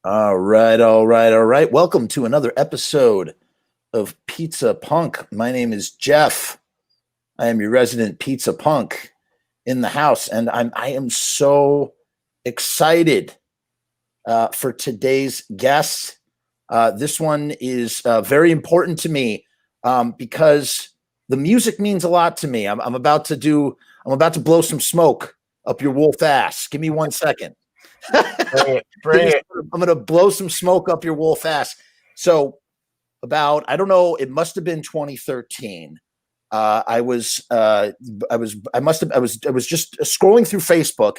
All right, all right, all right. Welcome to another episode of Pizza Punk. My name is Jeff. I am your resident pizza punk in the house, and I am so excited for today's guest. This one is very important to me because the music means a lot to me. I'm about to blow some smoke up your wolf ass. Give me 1 second. Bring it, bring it. I'm gonna blow some smoke up your wolf ass. So about I don't know, it must have been 2013. I was just scrolling through Facebook,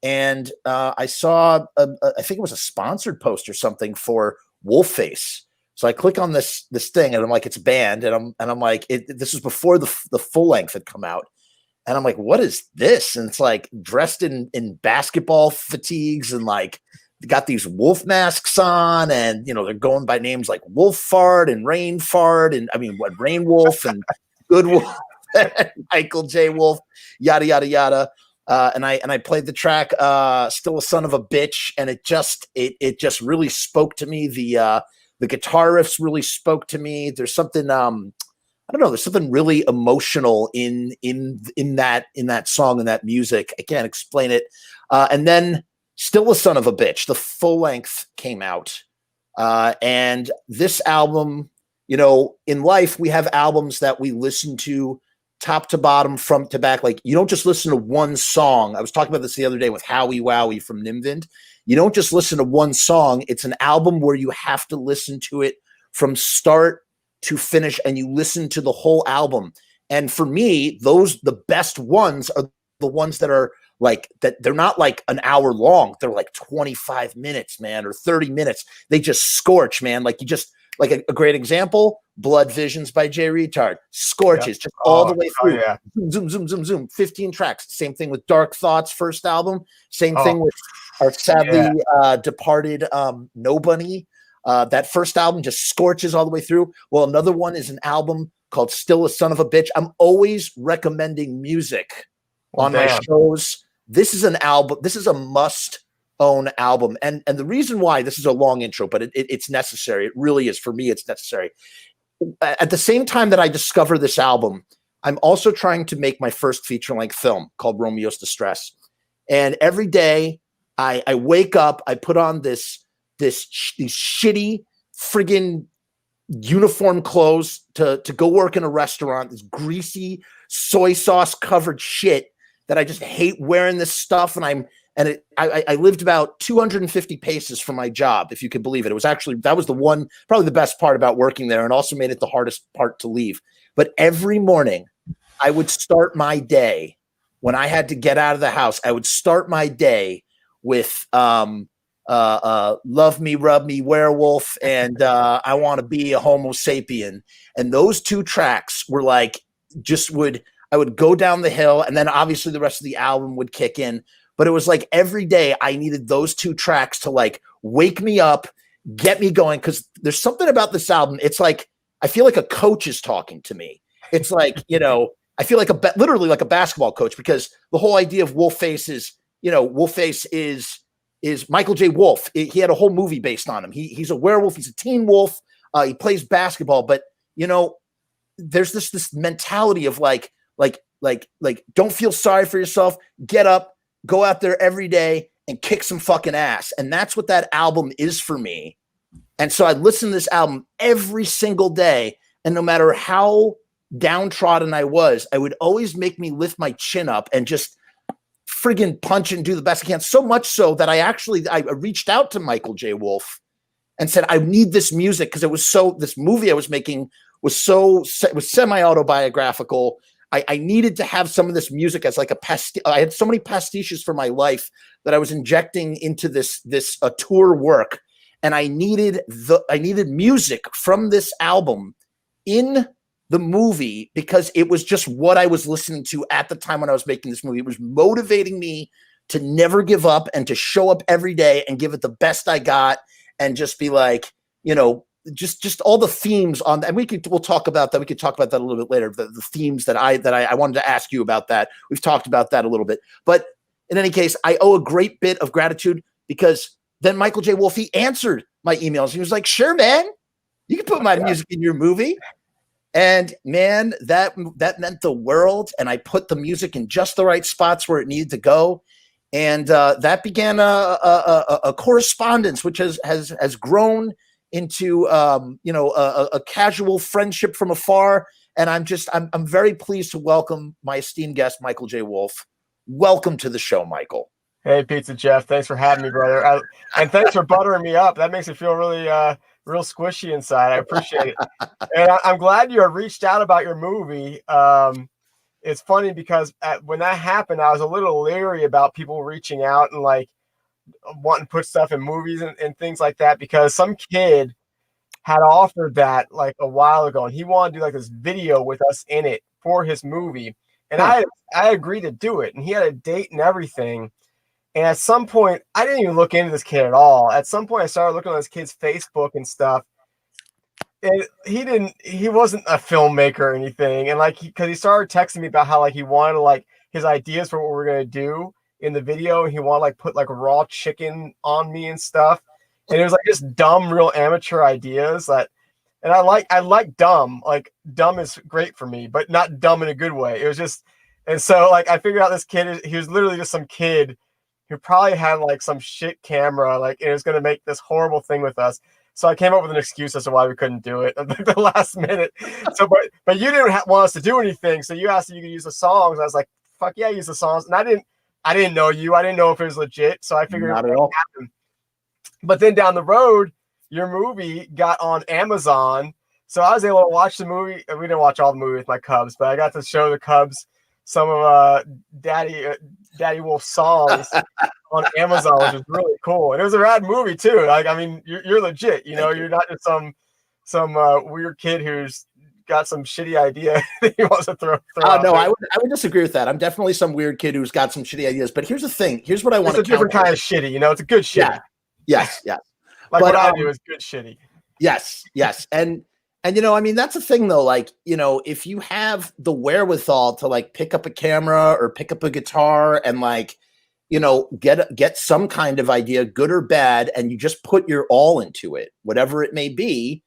and I saw I think it was a sponsored post or something for Wolfface. So I click on this thing, and I'm like, it's banned, and I'm like, this was before the full length had come out. And I'm like, what is this? And it's like dressed in basketball fatigues and like got these wolf masks on, and they're going by names like Wolf Fart and Rain Fart, and I mean what Rain Wolf and Good Wolf, Michael J. Wolf, yada yada yada. And I played the track "Still a Son of a Bitch," and it just really spoke to me. The guitar riffs really spoke to me. There's something I don't know. There's something really emotional in that song and that music. I can't explain it. And then, Still a Son of a Bitch, the full length came out, and this album. In life we have albums that we listen to top to bottom, front to back. Like you don't just listen to one song. I was talking about this the other day with Howie Wowie from Nimvind. You don't just listen to one song. It's an album where you have to listen to it from start to finish, and you listen to the whole album. And for me, the best ones are the ones that are like that. They're not like an hour long. They're like 25 minutes, man, or 30 minutes. They just scorch, man. Like you just like a great example, Blood Visions by Jay Retard. Scorches just all the way through. Yeah. Zoom, zoom, zoom, zoom. 15 tracks. Same thing with Dark Thoughts first album. Same thing with our sadly departed Nobody. That first album just scorches all the way through. Well, another one is an album called Still a Son of a Bitch. I'm always recommending music on my shows. This is an album. This is a must-own album. And the reason why, this is a long intro, but it's necessary. It really is. For me, it's necessary. At the same time that I discover this album, I'm also trying to make my first feature-length film called Romeo's Distress. And every day I wake up, I put on these shitty friggin' uniform clothes to go work in a restaurant, this greasy soy sauce covered shit that I just hate wearing this stuff. And I lived about 250 paces from my job, if you could believe it. It was actually, that was probably the best part about working there, and also made it the hardest part to leave. But every morning I would start my day when I had to get out of the house. I would start my day with, Love Me, Rub Me, Werewolf, and I Want to Be a Homo Sapien. And those two tracks were like, I would go down the hill, and then obviously the rest of the album would kick in. But it was like every day I needed those two tracks to like wake me up, get me going. Cause there's something about this album. It's like, I feel like a coach is talking to me. It's like, I feel like literally like a basketball coach, because the whole idea of Wolfface is Michael J. Wolf. He had a whole movie based on him. He's a werewolf. He's a teen wolf. He plays basketball, but there's this mentality of like, don't feel sorry for yourself. Get up, go out there every day and kick some fucking ass. And that's what that album is for me. And so I listen to this album every single day. And no matter how downtrodden I was, I would always make me lift my chin up and just friggin' punch and do the best I can. So much so that I reached out to Michael J. Wolf and said, I need this music, because this movie I was making was semi-autobiographical. I needed to have some of this music as like I had so many pastiches for my life that I was injecting into this tour work. And I needed music from this album in the movie, because it was just what I was listening to at the time when I was making this movie. It was motivating me to never give up and to show up every day and give it the best I got, and just be like, just all the themes on that. And we'll talk about that. We could talk about that a little bit later. The themes that I wanted to ask you about that. We've talked about that a little bit, but in any case, I owe a great bit of gratitude, because then Michael J. Wolf, he answered my emails. He was like, sure, man, you can put my music in your movie. And man, that meant the world. And I put the music in just the right spots where it needed to go. And that began a correspondence, which has grown into a casual friendship from afar. And I'm very pleased to welcome my esteemed guest, Michael J. Wolf. Welcome to the show, Michael. Hey, Pizza Jeff. Thanks for having me, brother. And thanks for buttering me up. That makes me feel really real squishy inside. I appreciate it. And I'm glad you reached out about your movie. It's funny because when that happened, I was a little leery about people reaching out and like wanting to put stuff in movies and things like that, because some kid had offered that like a while ago, and he wanted to do like this video with us in it for his movie. And I agreed to do it, and he had a date and everything. And at some point, I didn't even look into this kid at all. At some point, I started looking on this kid's Facebook and stuff. And he wasn't a filmmaker or anything. And like, because he started texting me about how like he wanted like his ideas for what we're going to do in the video. And he wanted like put like raw chicken on me and stuff. And it was like just dumb, real amateur ideas and I like dumb. Like dumb is great for me, but not dumb in a good way. It was just, and so like I figured out this kid, he was literally just some kid who probably had like some shit camera, like it was going to make this horrible thing with us. So I came up with an excuse as to why we couldn't do it at the last minute. So, but you didn't want us to do anything. So you asked if you could use the songs. I was like, fuck yeah, use the songs. And I didn't know you. I didn't know if it was legit. So I figured not at all. Happen. But then down the road, your movie got on Amazon. So I was able to watch the movie. We didn't watch all the movie with my Cubs, but I got to show the Cubs some of Daddy Wolf's songs on Amazon, which is really cool. And it was a rad movie too. Like, I mean, you're legit, you know, you're not just some weird kid who's got some shitty idea that he wants to throw out no, there. I would disagree with that. I'm definitely some weird kid who's got some shitty ideas. But here's the thing. Here's what I want to. It's a different kind of shitty, you know. It's a good shitty. Yeah. Yes. Like what I do is good shitty. Yes. And, you know, I mean, that's the thing, though. Like, you know, if you have the wherewithal to like pick up a camera or pick up a guitar and like, you know, get some kind of idea, good or bad, and you just put your all into it, whatever it may be,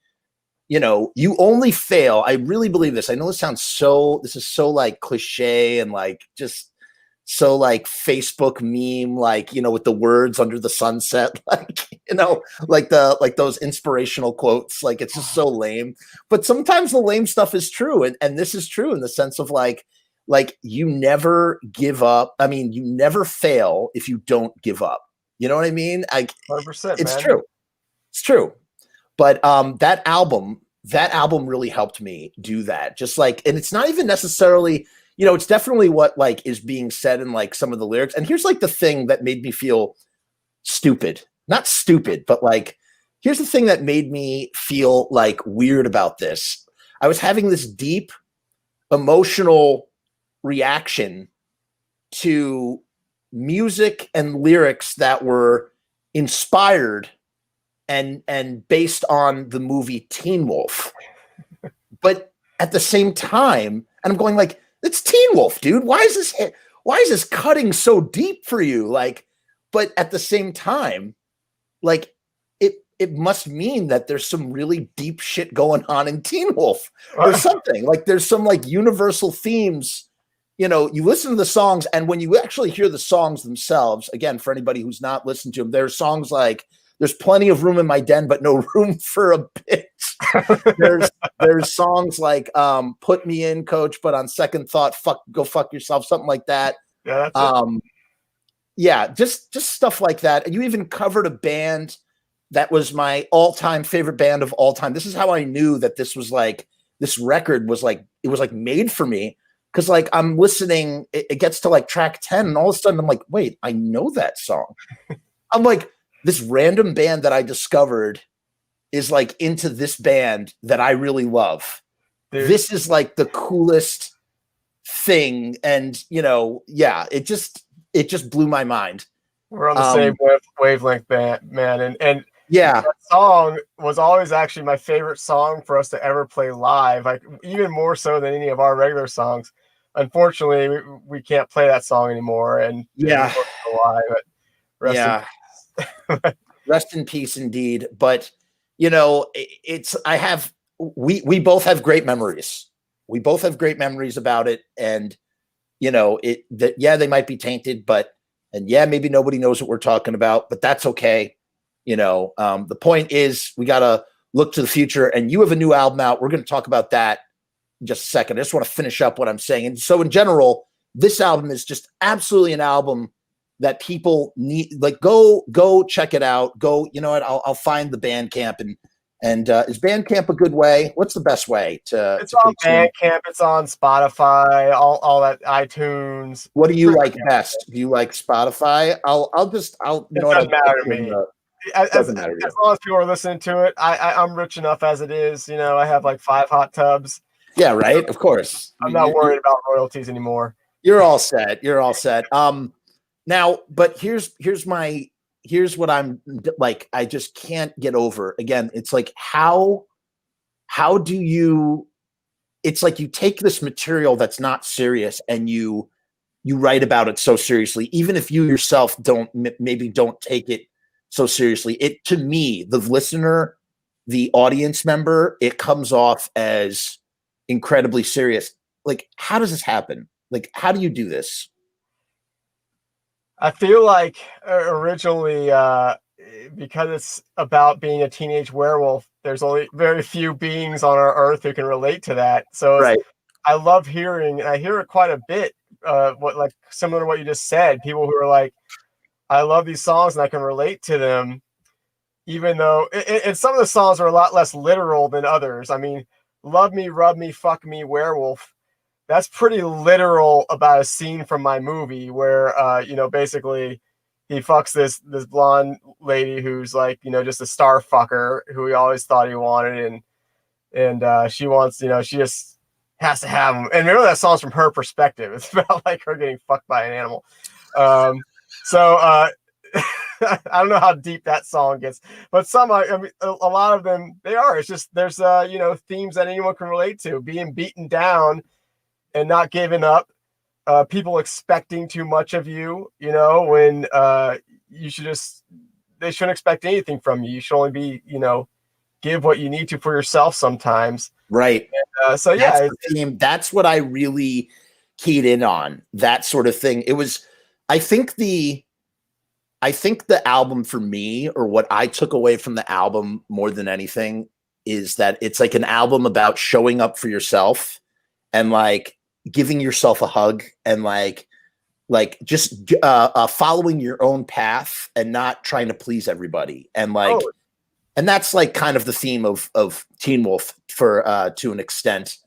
you know, you only fail. I really believe this. I know this is so like cliche and like just so like Facebook meme, like, you know, with the words under the sunset, like, you know, like those inspirational quotes, like it's just so lame. But sometimes the lame stuff is true. And this is true in the sense of like you never give up. I mean, you never fail if you don't give up. You know what I mean? 100%, it's man. true. It's true. But that album really helped me do that. Just like, and it's not even necessarily, you know, it's definitely what like is being said in like some of the lyrics. And here's like the thing that made me feel stupid, not stupid, but like, here's the thing that made me feel like weird about this. I was having this deep emotional reaction to music and lyrics that were inspired and based on the movie Teen Wolf. But at the same time, and I'm going like, it's Teen Wolf, dude. Why is this cutting so deep for you? Like, but at the same time, like it must mean that there's some really deep shit going on in Teen Wolf or something. Like there's some like universal themes. You know, you listen to the songs, and when you actually hear the songs themselves, again, for anybody who's not listened to them, there's songs like "There's plenty of room in my den, but no room for a bitch." There's songs like "Put me in, coach," but on second thought, go fuck yourself, something like that. Yeah, that's it. Yeah, just stuff like that. And you even covered a band that was my all-time favorite band of all time. This is how I knew that this record was like, it was like made for me. Cause like I'm listening, it gets to like track 10 and all of a sudden I'm like, wait, I know that song. I'm like, this random band that I discovered is like into this band that I really love. Dude. This is like the coolest thing. And you know, yeah, it just blew my mind. We're on the same wavelength, man. And yeah, that song was always actually my favorite song for us to ever play live, like even more so than any of our regular songs. Unfortunately, we can't play that song anymore. And yeah, why? But yeah. Rest in peace, indeed. But you know, we both have great memories. We both have great memories about it, and you know, yeah, they might be tainted, and yeah, maybe nobody knows what we're talking about, but that's okay. You know, the point is we gotta look to the future, and you have a new album out. We're going to talk about that in just a second. I just want to finish up what I'm saying. And so in general, this album is just absolutely an album that people need. Like, go check it out. Go, you know what? I'll find the Bandcamp and is Bandcamp a good way? What's the best way to? It's on Bandcamp. It's on Spotify. All that iTunes. What do you like best? Do you like Spotify? I'll you know what? Doesn't matter to me. As long as people are listening to it, I'm rich enough as it is. You know, I have like 5 hot tubs. Yeah, right. Of course. I'm not worried about royalties anymore. You're all set. You're all set. Now, but here's what I'm like. I just can't get over. Again, it's like how do you? It's like you take this material that's not serious and you write about it so seriously, even if you yourself don't take it so seriously. It, to me, the listener, the audience member, it comes off as incredibly serious. Like, how does this happen? Like, how do you do this? I feel like originally, because it's about being a teenage werewolf, there's only very few beings on our earth who can relate to that. So right. I love hearing, and I hear it quite a bit, like similar to what you just said, people who are like, I love these songs and I can relate to them, even though and some of the songs are a lot less literal than others. I mean, Love Me, Rub Me, Fuck Me, Werewolf. That's pretty literal about a scene from my movie where, you know, basically he fucks this blonde lady who's like, you know, just a star fucker who he always thought he wanted. And she wants, you know, she just has to have him. And remember, that song's from her perspective. It's about like her getting fucked by an animal. So I don't know how deep that song gets, but I mean, a lot of them, they are. It's just, there's, you know, themes that anyone can relate to. Being beaten down and not giving up, people expecting too much of you, you know, when they shouldn't expect anything from you. You should only be, you know, give what you need to for yourself sometimes. Right. And, so yeah, that's what I really keyed in on, that sort of thing. It was, I think the album for me, or what I took away from the album more than anything, is that it's like an album about showing up for yourself and like giving yourself a hug and like just following your own path and not trying to please everybody. And like, and that's like kind of the theme of Teen Wolf for to an extent.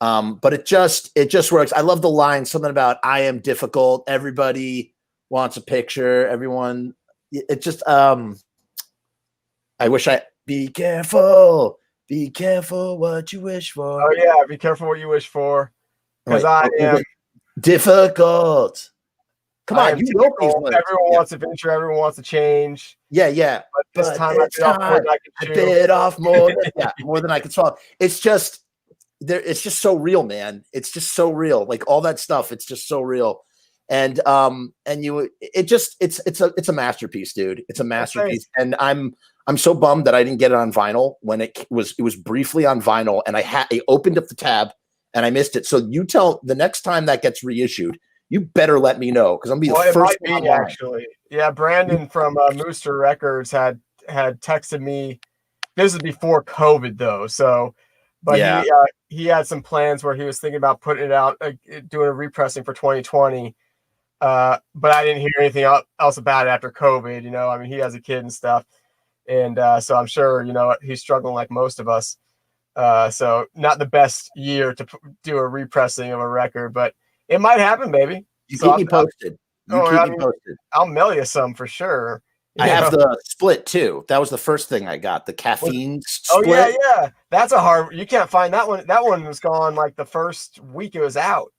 But it just works. I love the line, something about I am difficult. Everybody wants a picture. Everyone, it just, I wish be careful what you wish for. Oh yeah. Be careful what you wish for. Because I am difficult. Come on, you know these words. Everyone wants adventure. Everyone wants to change. Yeah. But this time I bit off more than I can swallow. It's just it's just so real, man. It's just so real. Like all that stuff, it's just so real. And it's a masterpiece, dude. It's a masterpiece. And I'm so bummed that I didn't get it on vinyl when it was briefly on vinyl, and I opened up the tab and I missed it. So you tell the next time that gets reissued, you better let me know, because I'm gonna be the first one online. Actually. Yeah, Brandon from Mooster Records had texted me. This is before COVID though, so but yeah. He had some plans where he was thinking about putting it out, doing a repressing for 2020. But I didn't hear anything else about it after COVID. You know, I mean, he has a kid and stuff, and so I'm sure, you know, he's struggling like most of us. So not the best year to do a repressing of a record, but it might happen, baby. You keep me posted. Posted. I'll mail you some for sure. I have the split too. That was the first thing I got, the caffeine split. Oh yeah. That's a hard. You can't find that one. That one was gone like the first week it was out.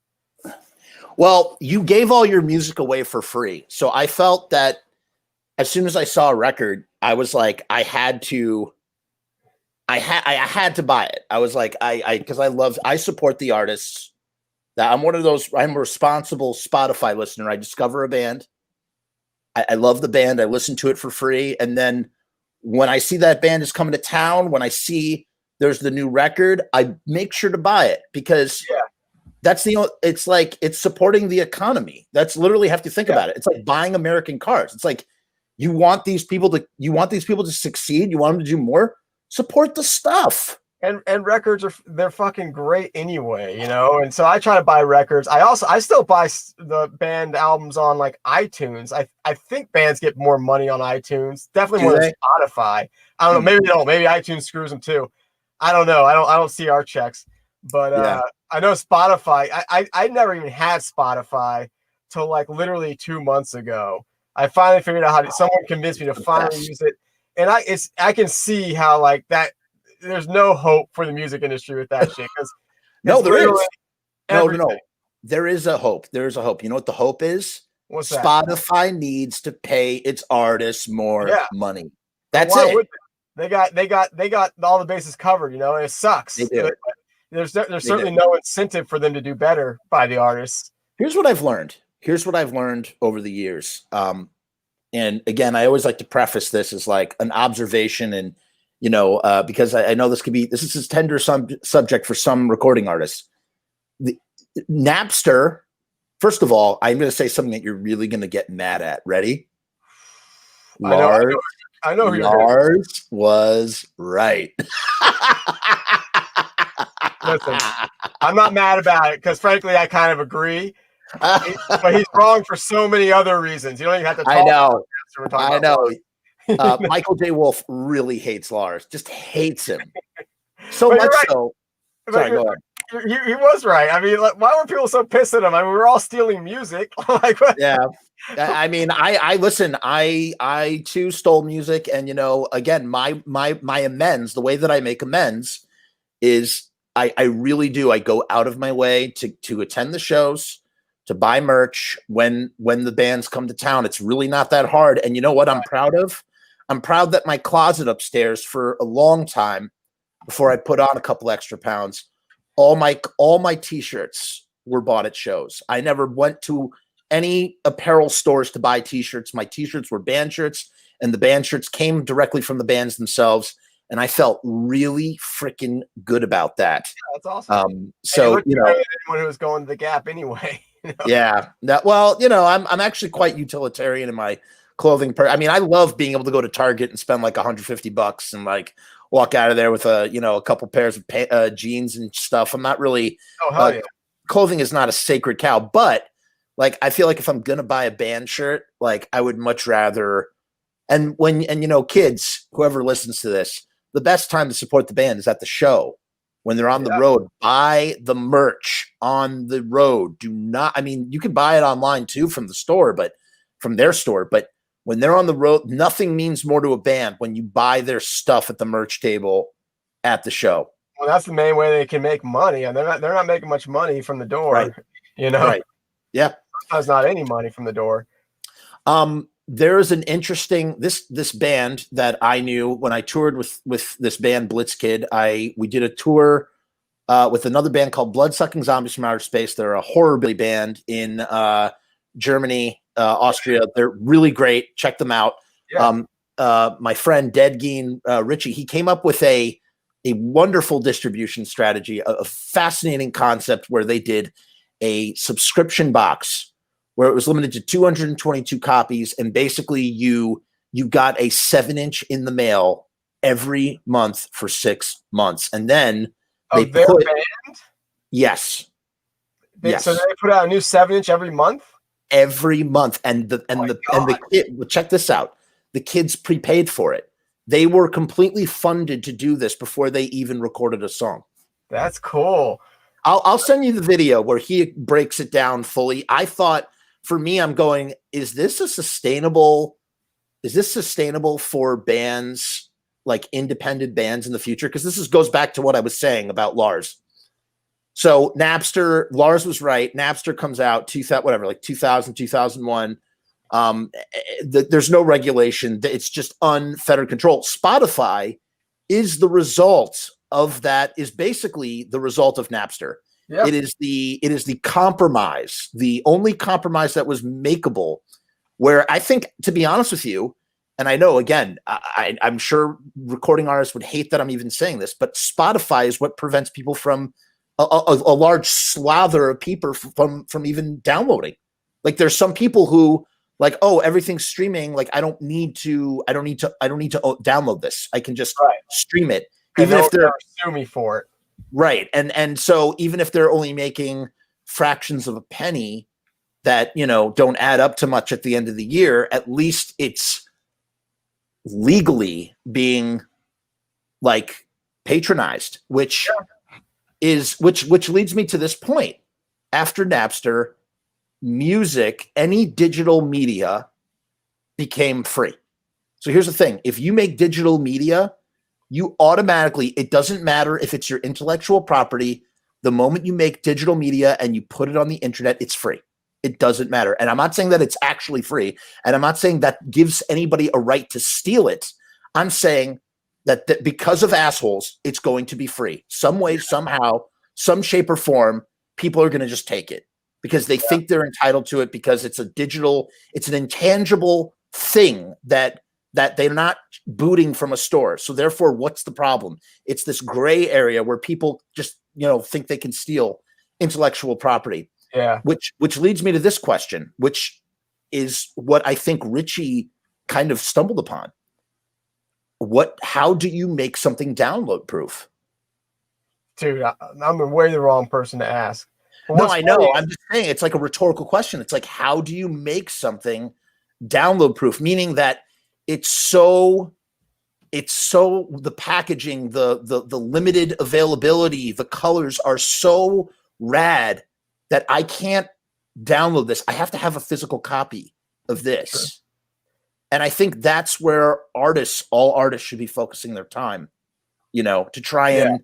Well, you gave all your music away for free, so I felt that as soon as I saw a record, I was like, I had to buy it. I was like, because I support the artists. That I'm one of those. I'm a responsible Spotify listener. I discover a band. I love the band. I listen to it for free, and then when I see that band is coming to town, when I see there's the new record, I make sure to buy it because that's it's like it's supporting the economy. That's literally have to think about it. It's like buying American cars. It's like you want these people to succeed. You want them to do more. Support the stuff. And records they're fucking great anyway, you know. And so I try to buy records. I still buy the band albums on like iTunes. I think bands get more money on iTunes, definitely more than Spotify. I don't know, maybe they don't. Maybe iTunes screws them too. I don't know. I don't see our checks, but I know Spotify. I never even had Spotify till like literally 2 months ago. I finally figured out how to. Someone convinced me to finally use it, and I can see how like that. There's no hope for the music industry with that shit. Because no, there is. No. There is a hope. There is a hope. You know what the hope is? What's that? Spotify needs to pay its artists more money. That's it. They got all the bases covered, you know, and it sucks. They do. There's certainly no incentive for them to do better by the artists. Here's what I've learned. Over the years. And again, I always like to preface this as like an observation and, you know, because I know this is a tender subject for some recording artists. The Napster, first of all, I'm going to say something that you're really going to get mad at. Ready? I know Lars was right. Listen, I'm not mad about it because frankly, I kind of agree. But he's wrong for so many other reasons. You don't even have to talk about Napster. I know. Michael J. Wolf really hates Lars, just hates him so much so. Sorry, go ahead. He was right. I mean, like, why were people so pissed at him? I mean, we were all stealing music. Like, what? Yeah. I mean, I listen. I too stole music, and you know, again, my amends. The way that I make amends is I really do. I go out of my way to attend the shows, to buy merch when the bands come to town. It's really not that hard. And you know what I'm proud of? I'm proud that my closet upstairs for a long time before I put on a couple extra pounds, all my T-shirts were bought at shows. I never went to any apparel stores to buy T-shirts. My T-shirts were band shirts, and the band shirts came directly from the bands themselves. And I felt really freaking good about that. That's awesome. So, you know, anyone who was going to the Gap anyway. You know? Yeah. Well, you know, I'm actually quite utilitarian in my clothing. I mean, I love being able to go to Target and spend like $150 and like walk out of there with a couple pairs of jeans and stuff. I'm not really. Oh, hell yeah. Clothing is not a sacred cow, but like I feel like if I'm gonna buy a band shirt, like I would much rather. And you know, kids, whoever listens to this, the best time to support the band is at the show. When they're on the road, buy the merch on the road. Do not, I mean, you can buy it online too from the store, but from their store. But when they're on the road, nothing means more to a band when you buy their stuff at the merch table at the show. Well, that's the main way they can make money. And they're not making much money from the door. Right. You know? Right. Yeah. Sometimes not any money from the door. There is an interesting this band that I knew when I toured with this band Blitzkid. We did a tour with another band called Bloodsucking Zombies from Outer Space. They're a horror band in Germany, Austria. They're really great. Check them out. Yeah. My friend Dead Geen Richie, he came up with a wonderful distribution strategy, a fascinating concept where they did a subscription box where it was limited to 222 copies, and basically you got a 7-inch in the mail every month for 6 months, and then they put band. Yes. So they put out a new 7-inch every month. Every month, and the kid. Well, check this out. The kids prepaid for it. They were completely funded to do this before they even recorded a song. That's cool. I'll send you the video where he breaks it down fully. I thought. For me, I'm going, is this sustainable for bands, like independent bands in the future? Because this goes back to what I was saying about Lars. So Napster, Lars was right. Napster comes out 2000, 2001. There's no regulation. It's just unfettered control. Spotify is the result of that, is basically the result of Napster. Yep. It is the compromise, the only compromise that was makeable, where I think, to be honest with you, and I know, again, I'm sure recording artists would hate that I'm even saying this, but Spotify is what prevents people from a large slather of people from even downloading. Like, there's some people who like, oh, everything's streaming. Like, I don't need to download this. I can just stream it, even if they're sue me for it. Right. And so even if they're only making fractions of a penny that, don't add up to much at the end of the year, at least it's legally being like patronized, which leads me to this point. After Napster, music, any digital media became free. So here's the thing. If you make digital media, you automatically, it doesn't matter if it's your intellectual property. The moment you make digital media and you put it on the internet, it's free. It doesn't matter. And I'm not saying that it's actually free. And I'm not saying that gives anybody a right to steal it. I'm saying that because of assholes, it's going to be free. Some way, somehow, some shape or form, people are going to just take it because they think they're entitled to it, because it's an intangible thing that they're not booting from a store. So therefore, what's the problem? It's this gray area where people just, think they can steal intellectual property. Yeah. Which leads me to this question, which is what I think Richie kind of stumbled upon. How do you make something download proof? Dude, I'm way the wrong person to ask. No, I know. I'm just saying it's like a rhetorical question. It's like, how do you make something download proof? Meaning that it's so the packaging, the limited availability, the colors are so rad that I can't download this. I have to have a physical copy of this. Sure. And I think that's where all artists should be focusing their time, to try and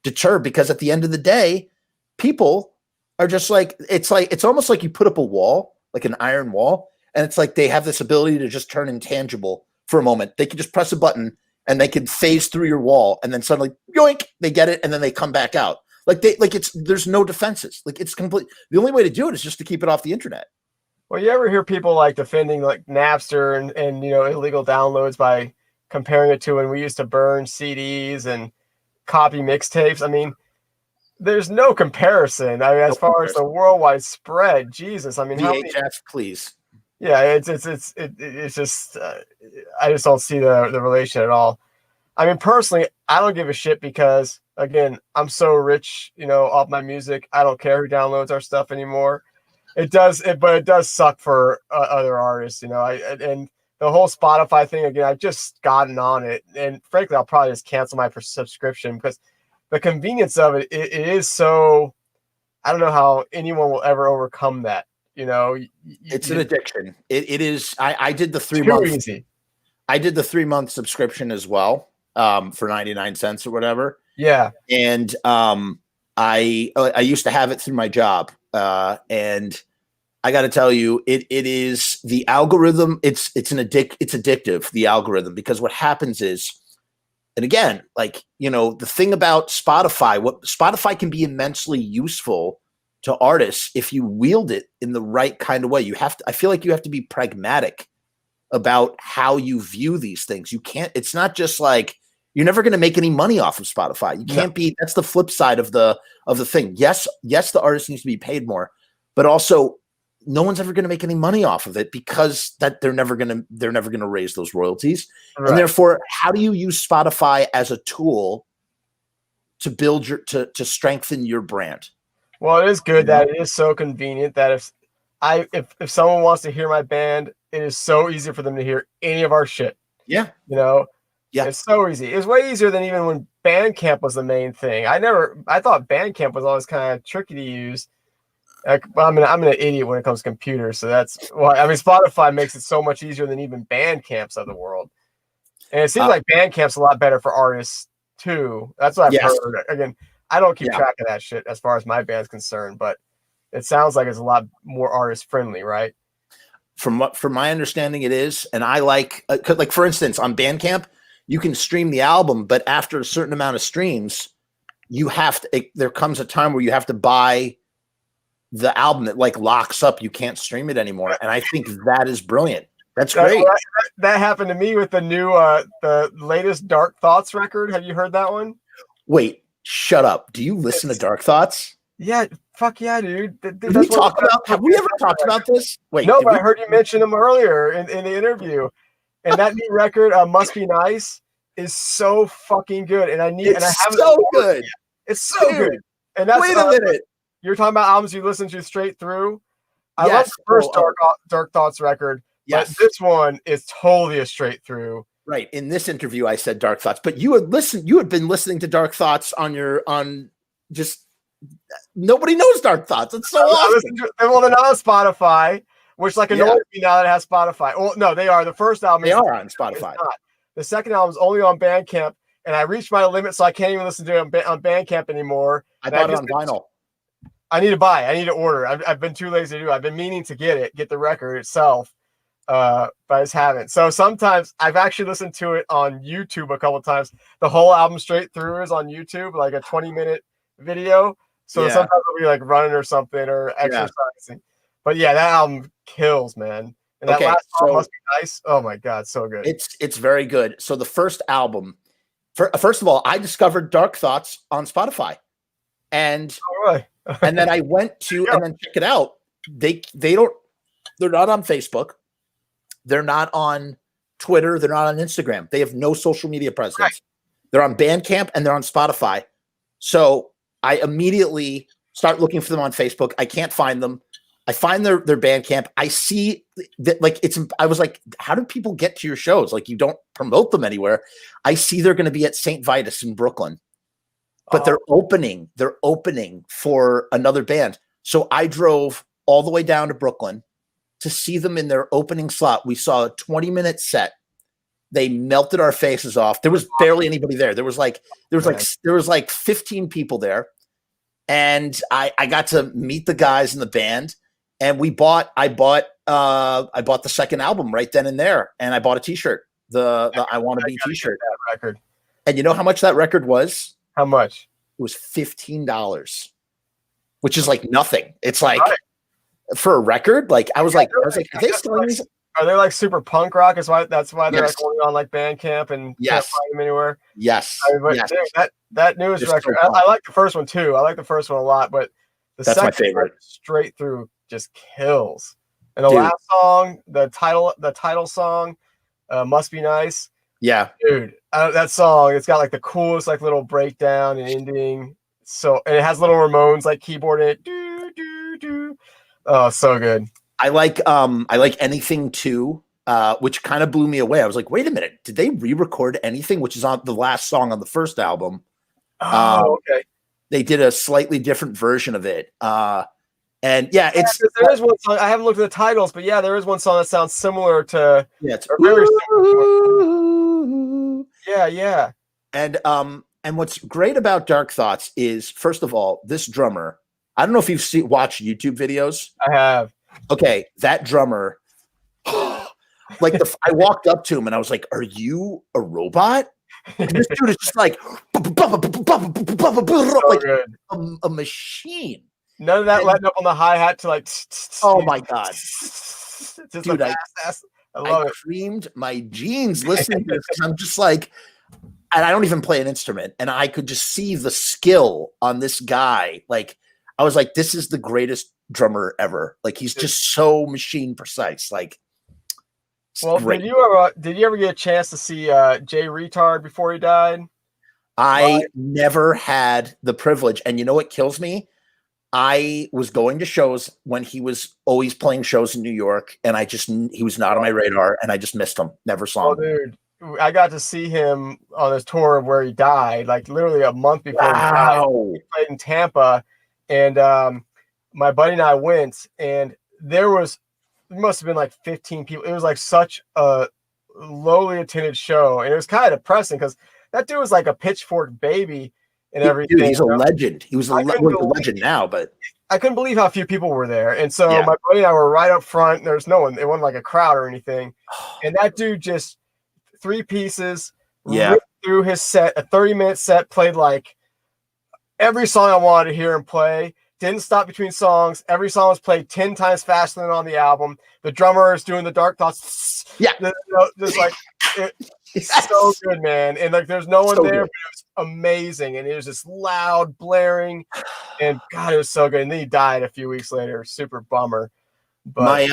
deter, because at the end of the day, people are just it's almost like you put up a wall, like an iron wall, and it's like they have this ability to just turn intangible for a moment. They can just press a button and they can phase through your wall, and then suddenly, yoink, they get it, and then they come back out. There's no defenses. Like, it's complete. The only way to do it is just to keep it off the internet. Well, you ever hear people like defending like Napster and illegal downloads by comparing it to when we used to burn CDs and copy mixtapes? I mean, there's no comparison. I mean, as far as the worldwide spread, Jesus. I mean, VHS, please. Yeah, it's just I just don't see the relation at all. I mean, personally, I don't give a shit because, again, I'm so rich, off my music. I don't care who downloads our stuff anymore. But it does suck for other artists, and the whole Spotify thing, again, I've just gotten on it, and frankly, I'll probably just cancel my subscription because the convenience of it is so. I don't know how anyone will ever overcome that. It's an addiction. It is. I did the 3 months. I did the 3 month subscription as well, for 99 cents or whatever. Yeah. And I used to have it through my job, and I got to tell you, it is the algorithm. It's addictive, the algorithm, because what happens is, and again, the thing about Spotify can be immensely useful to artists if you wield it in the right kind of way. I feel like you have to be pragmatic about how you view these things. It's not just like, you're never going to make any money off of Spotify. You can't be, that's the flip side of the thing. Yes, the artist needs to be paid more, but also no one's ever going to make any money off of it because they're never going to raise those royalties. Right. And therefore, how do you use Spotify as a tool to build to strengthen your brand? Well, it is good that it is so convenient that if someone wants to hear my band, it is so easy for them to hear any of our shit. Yeah. Yeah. It's so easy. It's way easier than even when Bandcamp was the main thing. I thought Bandcamp was always kind of tricky to use. I'm an idiot when it comes to computers, so that's why. I mean, Spotify makes it so much easier than even Bandcamps of the world. And it seems like Bandcamp's a lot better for artists too. That's what I've heard. Again, I don't keep track of that shit as far as my band's concerned, but it sounds like it's a lot more artist friendly, right? From my understanding, it is. And I like for instance, on Bandcamp, you can stream the album, but after a certain amount of streams, there comes a time where you have to buy the album that locks up. You can't stream it anymore. And I think that is brilliant. That's great. That happened to me with the new, the latest Dark Thoughts record. Have you heard that one? Wait, shut up. Do you listen to Dark Thoughts? Yeah, fuck yeah, dude. Have we ever talked about this? Wait, no, but I heard you mention them earlier in the interview. And that new record, Must Be Nice, is so fucking good. And I haven't so good. It's so good. And that's wait a minute. You're talking about albums you listen to straight through. I love the first Dark Thoughts record. Yes. But this one is totally a straight through. Right. In this interview, I said Dark Thoughts, but you had been listening to Dark Thoughts nobody knows Dark Thoughts. It's so awesome. Well, they're not on Spotify, which annoys me now that it has Spotify. Well, no, they are. The first album are on Spotify. The second album is only on Bandcamp, and I reached my limit, so I can't even listen to it on Bandcamp anymore. I bought it on vinyl. I need to buy it. I need to order. I've been too lazy to do it. I've been meaning to get the record itself, but I just haven't. So sometimes I've actually listened to it on YouTube a couple of times. The whole album straight through is on YouTube, like a 20-minute video. So sometimes I'll be like running or something or exercising. But yeah, that album kills, man. And that last song, Must Be Nice. Oh my God, so good. It's very good. So the first album, first of all, I discovered Dark Thoughts on Spotify. And and then I went to and then check it out. They're not on Facebook. They're not on Twitter. They're not on Instagram. They have no social media presence. Right. They're on Bandcamp and they're on Spotify. So I immediately start looking for them on Facebook. I can't find them. I find their Bandcamp. I see that I was like, how do people get to your shows? Like, you don't promote them anywhere. I see they're going to be at St. Vitus in Brooklyn, but they're opening for another band. So I drove all the way down to Brooklyn to see them in their opening slot. We saw a 20-minute set. They melted our faces off. There was barely anybody there. There was like 15 people there. And I got to meet the guys in the band, and I bought the second album right then and there, and I bought a T-shirt, the I Want to Be T-shirt. That record. And you know how much that record was? How much? It was $15, which is like nothing. It's like for a record. Like I was like, are they selling these? Are they like super punk rock? That's why they're like going on like Bandcamp and can't find them anywhere. Yes. But dude, that newest record, I like the first one too. I like the first one a lot, but that's my favorite. Straight through just kills. And the last song, the title song, Must Be Nice. Yeah, dude, that song, it's got like the coolest like little breakdown and ending. So, and it has little Ramones like keyboard in it. Do do do. Oh, so good. I like Anything Too, which kind of blew me away. I was like, wait a minute, did they re-record Anything, which is on the last song on the first album? Oh, okay. They did a slightly different version of it. And there is one song. I haven't looked at the titles, but yeah, there is one song that sounds similar to. Yeah, it's very similar. Yeah. And what's great about Dark Thoughts is, first of all, this drummer. I don't know if you've watched YouTube videos. I have. Okay, that drummer. Like I walked up to him and I was like, "Are you a robot?" And this dude is just like a machine. None of that letting up on the hi-hat to like. Oh my God, dude! I love it. Creamed my jeans listening to this. I'm just like, and I don't even play an instrument, and I could just see the skill on this guy. Like, I was like, this is the greatest drummer ever. Like, he's just so machine precise. Like, well, did you ever get a chance to see Jay Retard before he died? I never had the privilege, and you know what kills me? I was going to shows when he was always playing shows in New York, and he was not on my radar, and I just missed him. Never saw him. Dude, I got to see him on his tour where he died, like literally a month before he died. He played in Tampa, and my buddy and I went, and there must have been like 15 people. It was like such a lowly attended show, and it was kind of depressing because that dude was like a pitchfork baby. And everything. Dude, he's a legend. He was a legend now, but I couldn't believe how few people were there. And so my buddy and I were right up front. There's no one. It wasn't like a crowd or anything. And that dude just 3 pieces ripped through his set, a 30-minute set, played like every song I wanted to hear him play. didn't stop between songs. Every song was played 10 times faster than on the album. The drummer is doing the Dark Thoughts. Yeah. Just like it's so good, man. And like there's no one there, but it was amazing. And it was just loud, blaring. And God, it was so good. And then he died a few weeks later. Super bummer. But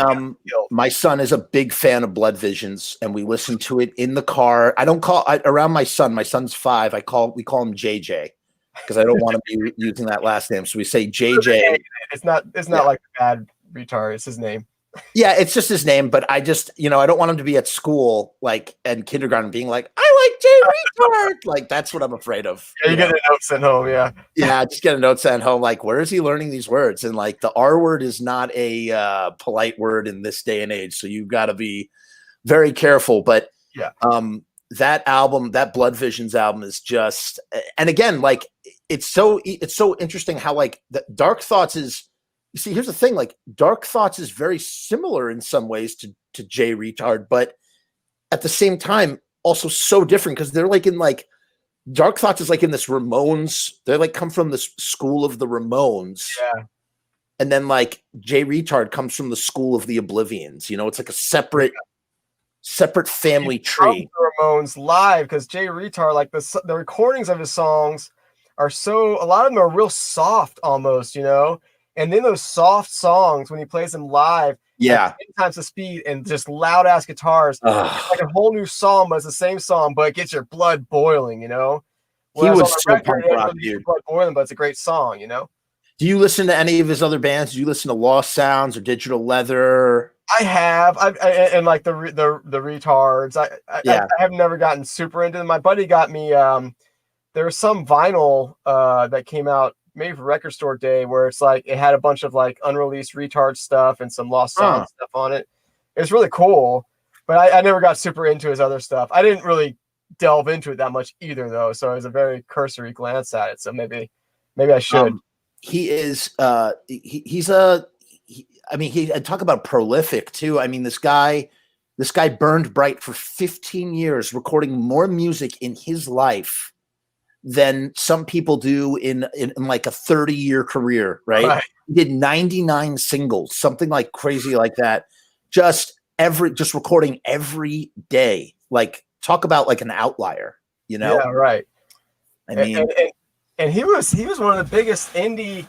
my son is a big fan of Blood Visions, and we listen to it in the car. I don't call around my son. My son's 5. We call him JJ because I don't want to be using that last name. So we say JJ. It's not like a bad retard. It's his name. Yeah, it's just his name. But I just, I don't want him to be at school like and kindergarten being like, I like J retard. Like that's what I'm afraid of. Yeah, you get a note sent home. Yeah. Yeah, just get a note sent home. Like, where is he learning these words? And like the R word is not a polite word in this day and age. So you've got to be very careful. But yeah, that album, that Blood Visions album is just, and again, like it's so interesting how like the Dark Thoughts is, you see, here's the thing, like Dark Thoughts is very similar in some ways to J Retard, but at the same time, also so different because they're like in like Dark Thoughts is like in this Ramones. They like come from this school of the Ramones. Yeah. And then like J Retard comes from the school of the Oblivions. It's like a separate family tree. The Ramones live because J Retard, like the recordings of his songs are a lot of them are real soft almost, and then those soft songs when he plays them live, yeah, 10 times the speed and just loud ass guitars, it's like a whole new song, but it's the same song, but it gets your blood boiling, Whereas he was so punk rock, dude. Blood boiling, but it's a great song, Do you listen to any of his other bands? Do you listen to Lost Sounds or Digital Leather? I have, and like the retards. I have never gotten super into them. My buddy got me. There was some vinyl that came out maybe for Record Store Day where it's like it had a bunch of like unreleased retard stuff and some Lost Sound stuff on it. It was really cool, but I never got super into his other stuff. I didn't really delve into it that much either, though. So it was a very cursory glance at it. So maybe I should. He is. He's talk about prolific too. I mean, this guy burned bright for 15 years, recording more music in his life than some people do in like a 30-year career, right? He did 99 singles, something like crazy like that. Just recording every day. Like talk about like an outlier, Yeah, right. I mean, and he was one of the biggest indie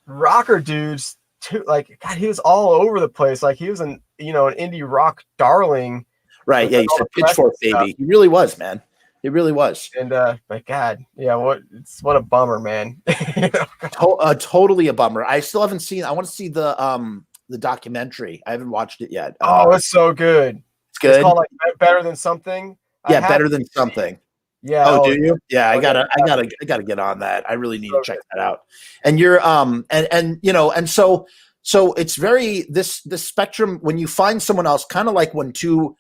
rocker dudes too. Like God, he was all over the place. Like he was an indie rock darling. Right. Yeah, you said Pitchfork baby. He really was, man. It really was. And my God, yeah, what a bummer, man. Totally a bummer. I still haven't seen. I want to see the documentary. I haven't watched it yet. It's so good. It's good. It's called like Better Than Something. Yeah, Better Than Something. Yeah. Oh, do you? Yeah, I gotta get on that. I really need to check that out. And you're and so it's very this spectrum when you find someone else, kind of like when two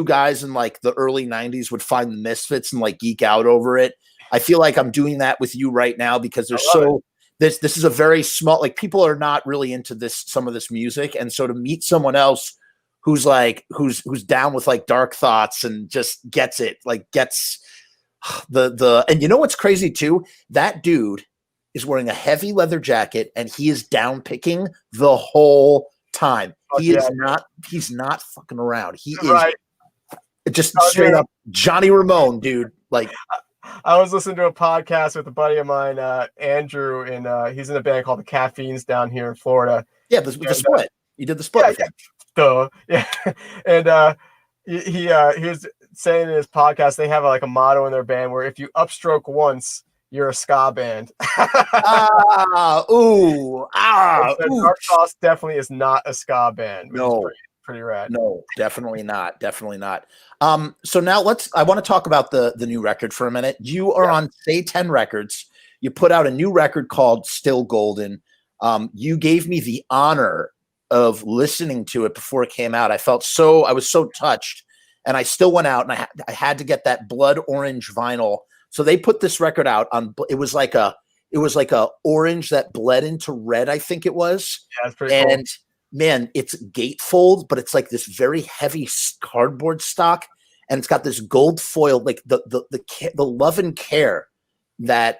guys in like the early 90s would find the Misfits and like geek out over it. I feel like I'm doing that with you right now because this is a very small, like people are not really into some of this music. And so to meet someone else who's down with like Dark Thoughts and just gets it, like gets and you know what's crazy too? That dude is wearing a heavy leather jacket and he is down picking the whole time. He's not fucking around. He is just straight up Johnny Ramone, dude. Like I was listening to a podcast with a buddy of mine, Andrew, and he's in a band called the Caffeines down here in Florida. Yeah, the split. You did the split. Yeah. And he was saying in his podcast they have like a motto in their band where if you upstroke once, you're a ska band. Dark Thoughts definitely is not a ska band. No. Pretty rad. No, definitely not. So now I want to talk about the new record for a minute. You are on Say 10 Records. You put out a new record called Still Golden. You gave me the honor of listening to it before it came out. I was so touched, and I still went out and I had to get that blood orange vinyl. So they put this record out on, it was like a orange that bled into red, I think it was. Yeah, that's pretty cool. And man, it's gatefold, but it's like this very heavy cardboard stock, and it's got this gold foil, like the love and care that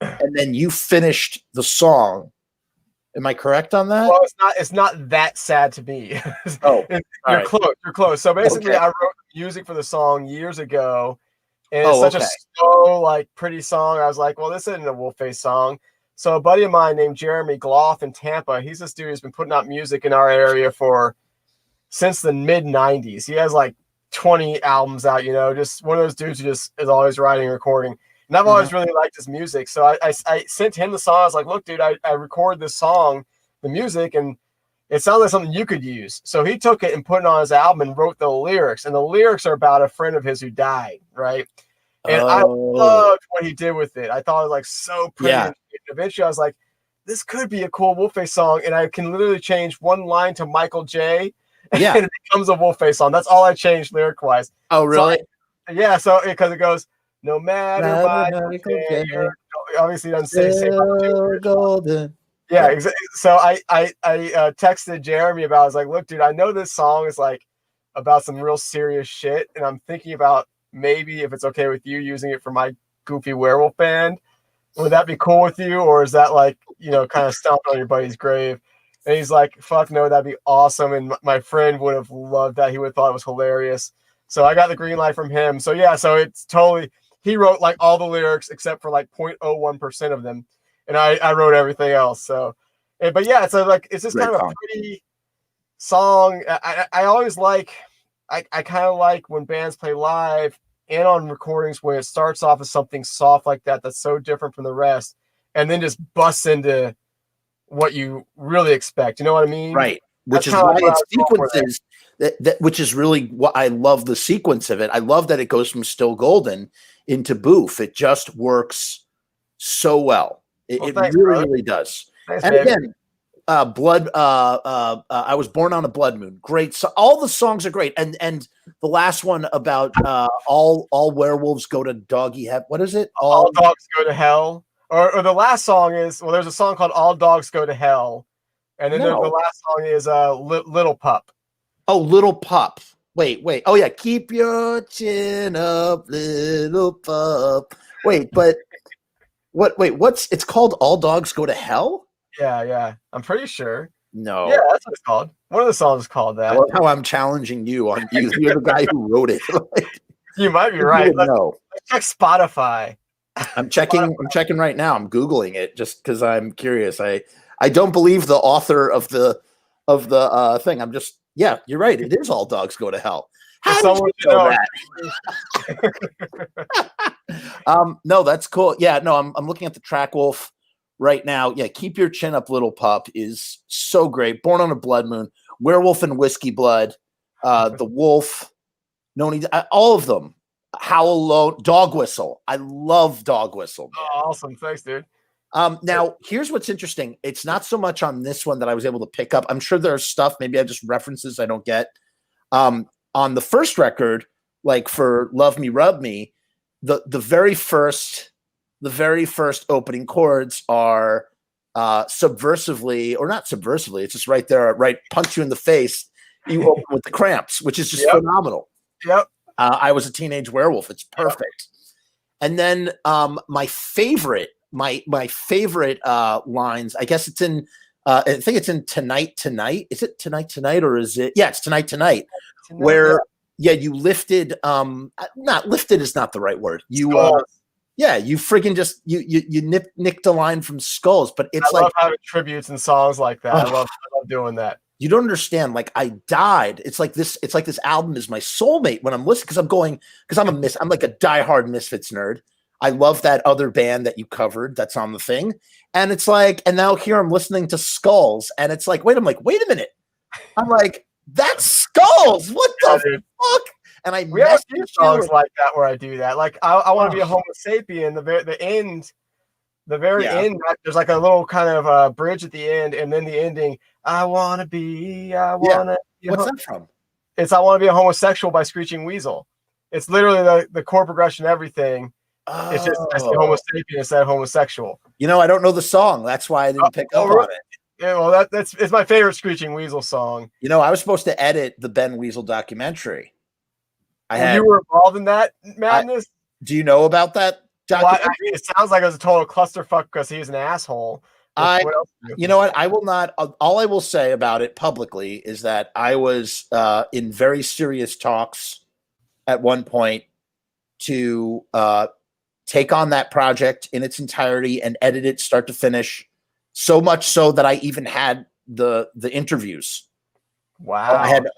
and then you finished the song. Am I correct on that? Well, it's not that sad to me. Oh, You're close. You're close. So basically, okay. I wrote music for the song years ago, and it's Oh, such a okay. slow, like pretty song. I was like, well, this isn't a Wolfface song. So a buddy of mine named Jeremy Gloff in Tampa, he's this dude who's been putting out music in our area since the mid '90s. He has like 20 albums out. Just one of those dudes who just is always writing and recording. And I've always really liked his music. So I sent him the song. I was like, look, dude, I recorded this song, the music, and it sounds like something you could use. So he took it and put it on his album and wrote the lyrics. And the lyrics are about a friend of his who died, right? And I loved what he did with it. I thought it was like so pretty. Yeah. And eventually I was like, this could be a cool Wolfface song. And I can literally change one line to Michael J. Yeah. And it becomes a Wolfface song. That's all I changed lyric-wise. Oh, really? So because it goes, no matter Michael J. Obviously doesn't say golden. Yeah, exactly. So I texted Jeremy about. I was like, "Look, dude, I know this song is like about some real serious shit, and I'm thinking about maybe if it's okay with you using it for my goofy werewolf band. Would that be cool with you, or is that like kind of stomping on your buddy's grave?" And he's like, "Fuck no, that'd be awesome." And my friend would have loved that. He would have thought it was hilarious. So I got the green light from him. So yeah, so it's totally. He wrote like all the lyrics except for like 0.01% of them. And I wrote everything else. So, but yeah, it's just kind of a pretty song. I always like, I kind of like when bands play live and on recordings when it starts off as something soft like that, that's so different from the rest, and then just busts into what you really expect. You know what I mean? Right. Which is why it sequences that, which is really what I love the sequence of it. I love that it goes from Still Golden into Boof. It just works so well. It really does. Thanks, and baby. Again, Blood. I Was Born on a Blood Moon. Great. So all the songs are great. And the last one about all werewolves go to doggy heaven. What is it? All dogs go to hell. Or the last song is there's a song called All Dogs Go to Hell, and then the last song is Little Pup. Oh, Little Pup. Wait. Oh yeah, keep your chin up, little pup. Wait, but. What's it's called? All Dogs Go to Hell? Yeah. I'm pretty sure. No. Yeah, that's what it's called. One of the songs is called that. I love how I'm challenging you on you. You're the guy who wrote it. You might be right. Let's check Spotify. I'm checking right now. I'm Googling it just because I'm curious. I don't believe the author of the thing. I'm just you're right. It is All Dogs Go to Hell. How did you know that? No, that's cool. Yeah, no, I'm looking at the track Wolf right now. Yeah, Keep Your Chin Up, Little Pup is so great. Born on a Blood Moon, Werewolf and Whiskey Blood, The Wolf, No Need, all of them. Howl Low, Dog Whistle. I love Dog Whistle. Oh, awesome. Thanks, dude. Now, here's what's interesting. It's not so much on this one that I was able to pick up. I'm sure there's stuff, maybe I just references I don't get. On the first record, like for Love Me, Rub Me, the very first opening chords are subversively, or not subversively, it's just right there, right, punch you in the face. You open with the Cramps, which is just phenomenal. Yep. I Was a Teenage Werewolf. It's perfect. And then my favorite lines, I guess it's in I think it's in Tonight. Is it Tonight, or is it? Yeah, it's Tonight. Where you lifted. Not lifted is not the right word. You you friggin' just you nicked a line from Skulls, but it's I love having tributes and songs like that. I love doing that. You don't understand. Like, I died. It's like this album is my soulmate when I'm listening, because I'm like a diehard Misfits nerd. I love that other band that you covered that's on the thing. And it's like, and now here I'm listening to Skulls, and it's like, wait a minute. I'm like, that's Skulls. What the fuck? And we have a few songs like that where I do that. Like, I want to be a Homo sapien. The end, there's like a little kind of bridge at the end, and then the ending. What's that from? It's I Want to Be a Homosexual by Screeching Weasel. It's literally the chord progression, everything. Oh. It's just the Homo sapien instead of homosexual. I don't know the song. That's why I didn't pick up on it. Yeah, well, it's my favorite Screeching Weasel song. I was supposed to edit the Ben Weasel documentary. You were involved in that madness? Do you know about that documentary. It sounds like it was a total clusterfuck because he was an asshole. What else? You know what? I will not. All I will say about it publicly is that I was in very serious talks at one point to take on that project in its entirety and edit it start to finish. So much so that I even had the interviews. Wow! I had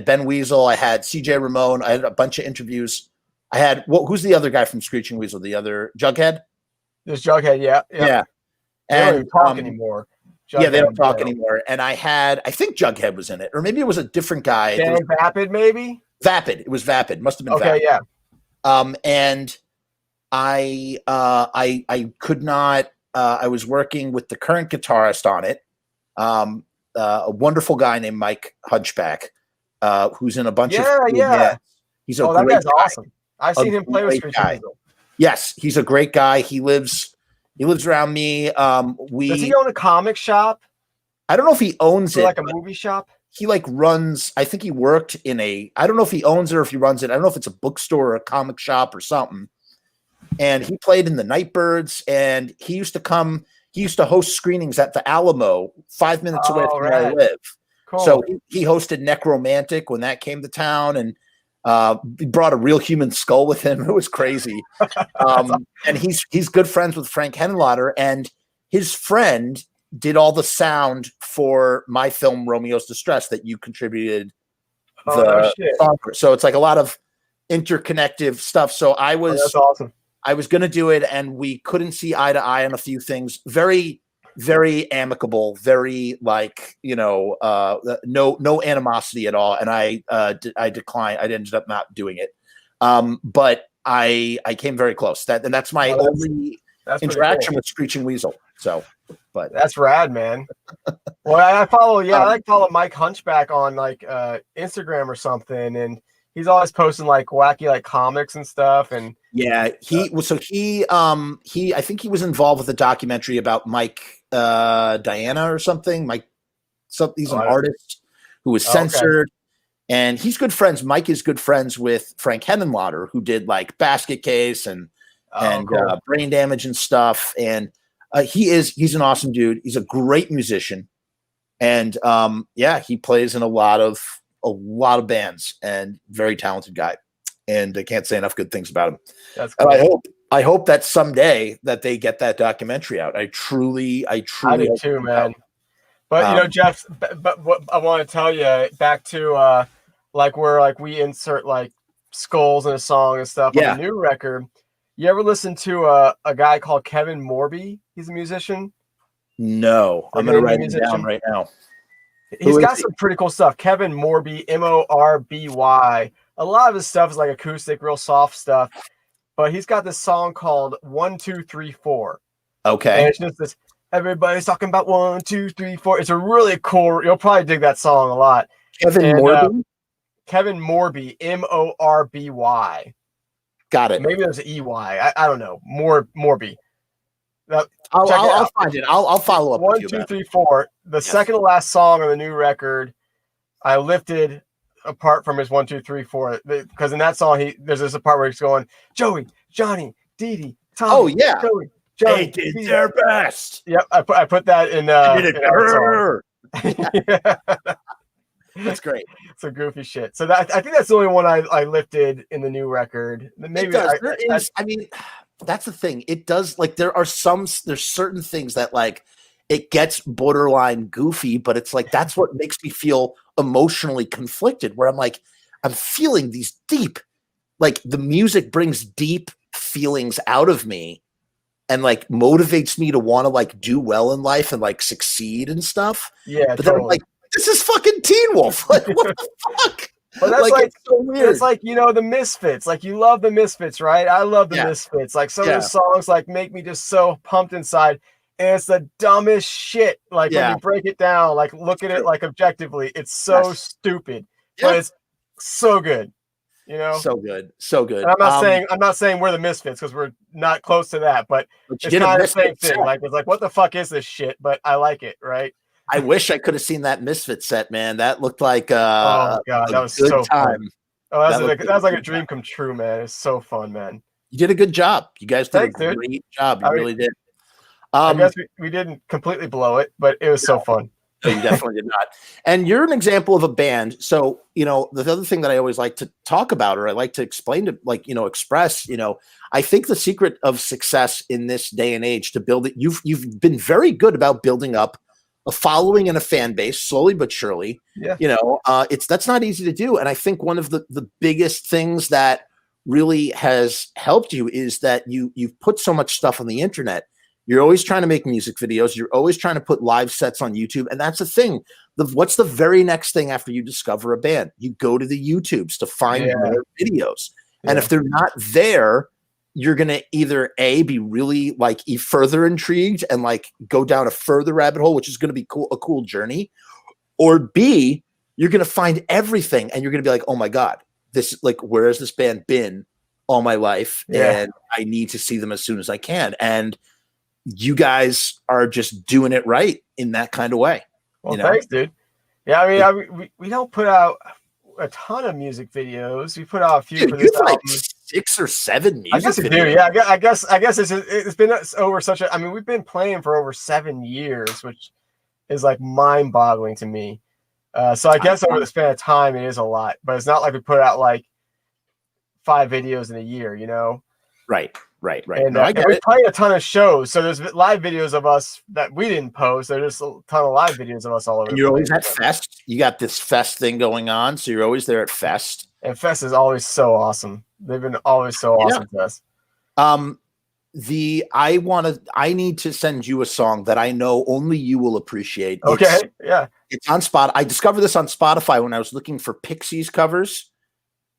Ben Weasel. I had CJ Ramon. I had a bunch of interviews. I had who's the other guy from Screeching Weasel? The other Jughead. There's Jughead. Yeah. They don't even talk anymore. Jughead, they don't talk anymore. And I think Jughead was in it, or maybe it was a different guy. Dan Vapid, maybe? Vapid. It was Vapid. Must have been Vapid. Yeah. And I could not. I was working with the current guitarist on it, a wonderful guy named Mike Hunchback, who's in a bunch of yeah. He's a great guy's guy. Awesome. I've seen him play with Screeching Weasel. Yes, he's a great guy. He lives around me. Does he own a comic shop? I don't know if he owns it. Like a movie shop? He runs, I think he worked in I don't know if he owns it or if he runs it. I don't know if it's a bookstore or a comic shop or something. And he played in the Nightbirds, and he used to host screenings at the Alamo 5 minutes away from where I live. Cool. So he hosted Necromantic when that came to town, and he brought a real human skull with him. It was crazy. And he's good friends with Frank Henenlotter, and his friend did all the sound for my film Romeo's Distress that you contributed the song for. So it's like a lot of interconnective stuff. So that's awesome. I was going to do it, and we couldn't see eye to eye on a few things. Very, very amicable, very no animosity at all. And I declined. I ended up not doing it. But I came very close. That's my only interaction with Screeching Weasel. So, but that's rad, man. Well, I follow. Yeah, I like follow Mike Hunchback on Instagram or something, and he's always posting wacky comics and stuff. And I think he was involved with a documentary about Mike Diana or something. He's an artist who was censored, and he's good friends. Mike is good friends with Frank Henenlotter, who did Basket Case and Brain Damage and stuff. And he's an awesome dude. He's a great musician, and he plays in a lot of bands, and very talented guy. And I can't say enough good things about him. That's cool. And I hope that someday that they get that documentary out. I truly I do too, man. But Jeff, but what I want to tell you back to where we insert skulls in a song and stuff on the new record. You ever listen to a guy called Kevin Morby? He's a musician. No, I'm going to write it down right now. He's got some pretty cool stuff. Kevin Morby, Morby. A lot of his stuff is acoustic, real soft stuff. But he's got this song called 1, 2, 3, 4. Okay. And it's just this, everybody's talking about 1, 2, 3, 4. It's a really cool, you'll probably dig that song a lot. Kevin Morby? Kevin Morby, Morby. Got it. Maybe there's an EY. I don't know. Morby. I'll find it. I'll follow up. 1, 2, 3, 4. The second to last song on the new record, I lifted apart from his 1, 2, 3, 4. Because in that song, there's this part where he's going, Joey, Johnny, Dee Dee, Tommy. Oh yeah, Joey, Johnny, they did their best. Yep, I put that in. That's great. It's a goofy shit. So I think that's the only one I lifted in the new record. Maybe I mean, that's the thing. It does there's certain things that it gets borderline goofy, but it's that's what makes me feel emotionally conflicted, where I'm feeling these deep, the music brings deep feelings out of me and motivates me to want to do well in life and succeed and stuff. Yeah. But totally. Then this is fucking Teen Wolf. What the fuck? But that's it's so weird. It's the Misfits. You love the Misfits, right? I love the Misfits. Some of the songs make me just so pumped inside. And it's the dumbest shit. When you break it down, look at it objectively, it's so stupid. But it's so good. So good. So good. And I'm not saying we're the Misfits because we're not close to that, but it's kind of the same thing. It's what the fuck is this shit? But I like it, right? I wish I could have seen that Misfit set, man. That looked like oh god, that was so time. Fun. Oh, that was like a dream come true, man. It's so fun, man. You did a good job. You guys did Thanks, a dude. great job. You really did. I guess we didn't completely blow it, but it was so fun. No, you definitely did not. And you're an example of a band. So, the other thing that I always like to talk about, or I like to explain to, express, I think the secret of success in this day and age to build it, you've been very good about building up a following and a fan base slowly but surely. Yeah. That's not easy to do. And I think one of the biggest things that really has helped you is that you've put so much stuff on the internet. You're always trying to make music videos. You're always trying to put live sets on YouTube. And that's the thing. What's the very next thing after you discover a band? You go to the YouTubes to find more videos. And if they're not there, you're going to either A, be really further intrigued and go down a further rabbit hole, which is going to be a cool journey. Or B, you're going to find everything and you're going to be like, oh my God, this where has this band been all my life? Yeah. And I need to see them as soon as I can. And you guys are just doing it right in that kind of way. Well, thanks, dude. Yeah, I mean, we don't put out a ton of music videos. We put out a few for this album. 6 or 7 music I guess videos. Yeah, I guess it's been over such a. I mean, we've been playing for over 7 years, which is mind-boggling to me. So I guess over the span of time, it is a lot. But it's not like we put out 5 videos in a year, Right. And we play a ton of shows, so there's live videos of us that we didn't post. There's a ton of live videos of us all over. And you're always at Fest. You got this Fest thing going on, so you're always there at Fest. And Fest is always so awesome. They've been always so awesome to us. I need to send you a song that I know only you will appreciate. Okay, it's on Spotify. I discovered this on Spotify when I was looking for Pixies covers,